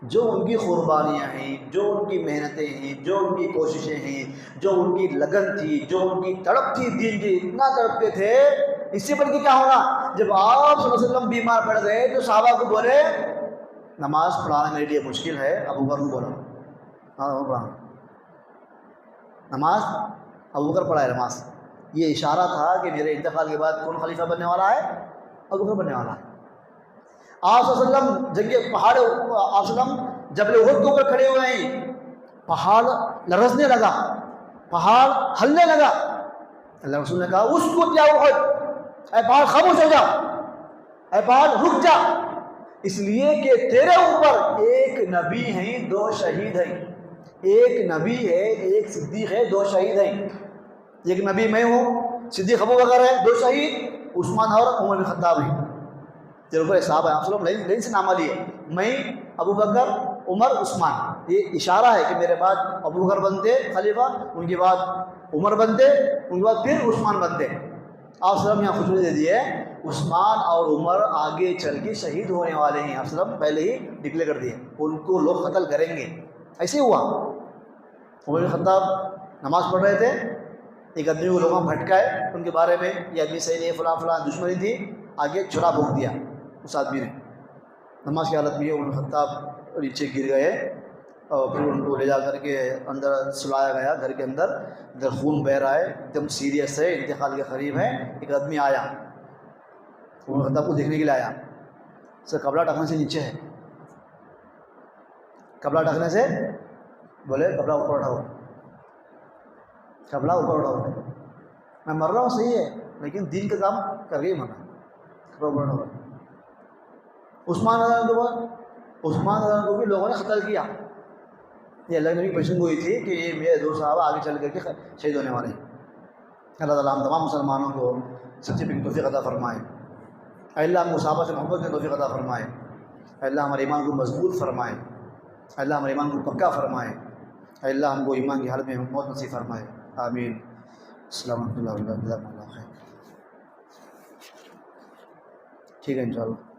جو ان کی قربانیاں ہیں، جو ان کی محنتیں ہیں، جو ان کی کوششیں ہیں، جو ان کی لگن تھی، جو ان کی تڑپ تھی دین کی، اتنا تڑپتے تھے. اس سے بڑھ کے کیا ہونا، جب آپ صلی اللہ علیہ وسلم بیمار پڑ گئے تو صحابہ کو بولے نماز پڑھانا میرے لیے مشکل ہے. ابو بکر کو بولا نماز، ابو بکر پڑھائے نماز. یہ اشارہ تھا کہ میرے انتقال کے بعد کون خلیفہ بننے والا ہے؟ ابو بکر بننے والا ہے. آپ صلی اللہ علیہ وسلم جنگ پہاڑ، آپ صلی اللہ علیہ وسلم جبل احد کے اوپر کھڑے ہوئے ہیں، پہاڑ لرزنے لگا، پہاڑ ہلنے لگا. اللہ رسول نے کہا اس کو کیا احد، اے پہاڑ خاموش ہو جا، اے پہاڑ رک جا، اس لیے کہ تیرے اوپر ایک نبی ہیں، 2 شہید ہیں. ایک نبی ہے، ایک صدیق ہے، 2 شہید ہیں. ایک نبی میں ہوں، صدیق ابو بکر ہے، 2 شہید عثمان اور عمر بن خطاب ہیں. تیرے اوپر صاحب ہے، آپ صلی اللہ علیہ وسلم لین سے نامہ لیے، میں، ابو بکر، عمر، عثمان. یہ اشارہ ہے کہ میرے بعد ابو بکر بنتے خلیفہ، ان کے بعد عمر بنتے، ان کے بعد پھر عثمان بنتے. آپ صلی اللہ علیہ وسلم یہاں خوشبو دے دی ہے، عثمان اور عمر آگے چل کے شہید ہونے والے ہیں. آپ صلی اللہ علیہ وسلم پہلے ہی ڈکلیئر کر دیے، ان کو لوگ قتل کریں گے. ایسے ہوا. عمر بن خطاب نماز پڑھ رہے تھے، ایک آدمی کو لوگوں بھٹکائے ان کے بارے میں، یہ آدمی صحیح نہیں، فلاں فلاں دشمنی تھی، آگے چھڑا بھونک دیا اس آدمی نے. نماز کی حالت میں عمر بن خطاب نیچے گر گئے، اور پھر ان کو لے جا کر کے اندر سلایا گیا گھر کے اندر. ادھر خون بہہ رہا ہے، ایک دم سیریس ہے، انتقال کے قریب ہے. ایک آدمی آیا، عمر بن خطاب کو دیکھنے کے لیے آیا. سر کپڑا ڈھکنے سے نیچے ہے، کپڑا ڈھکنے سے، بولے کپڑا اوپر اٹھاؤ، کپڑا اوپر اٹھاؤ. میں مر رہا ہوں صحیح ہے، لیکن دین کا کام کر کے ہی مرنا. کپڑا اوپر اٹھاؤ. عثمان رضی اللہ عنہ کو بھی لوگوں نے قتل کیا. یہ اللہ نبی کی پیشن گوئی تھی کہ یہ میرے 2 صحابہ آگے چل کر کے شہید ہونے والے ہیں. اللہ تعالیٰ ہم تمام مسلمانوں کو سچے پہ توفیق عطا فرمائے. اللہ ہم صحابہ سے محبت میں توفیق عطا فرمائے. اللہ ہمارے ایمان کو مضبوط فرمائے. اللہ ہمارے ایمان کو پکا فرمائے. اللہ ہم کو ایمان کی حالت میں موت نصیب فرمائے. آمین. السلام علیکم و رحمۃ اللہ وبرکاتہ. ٹھیک ہے انشاءاللہ.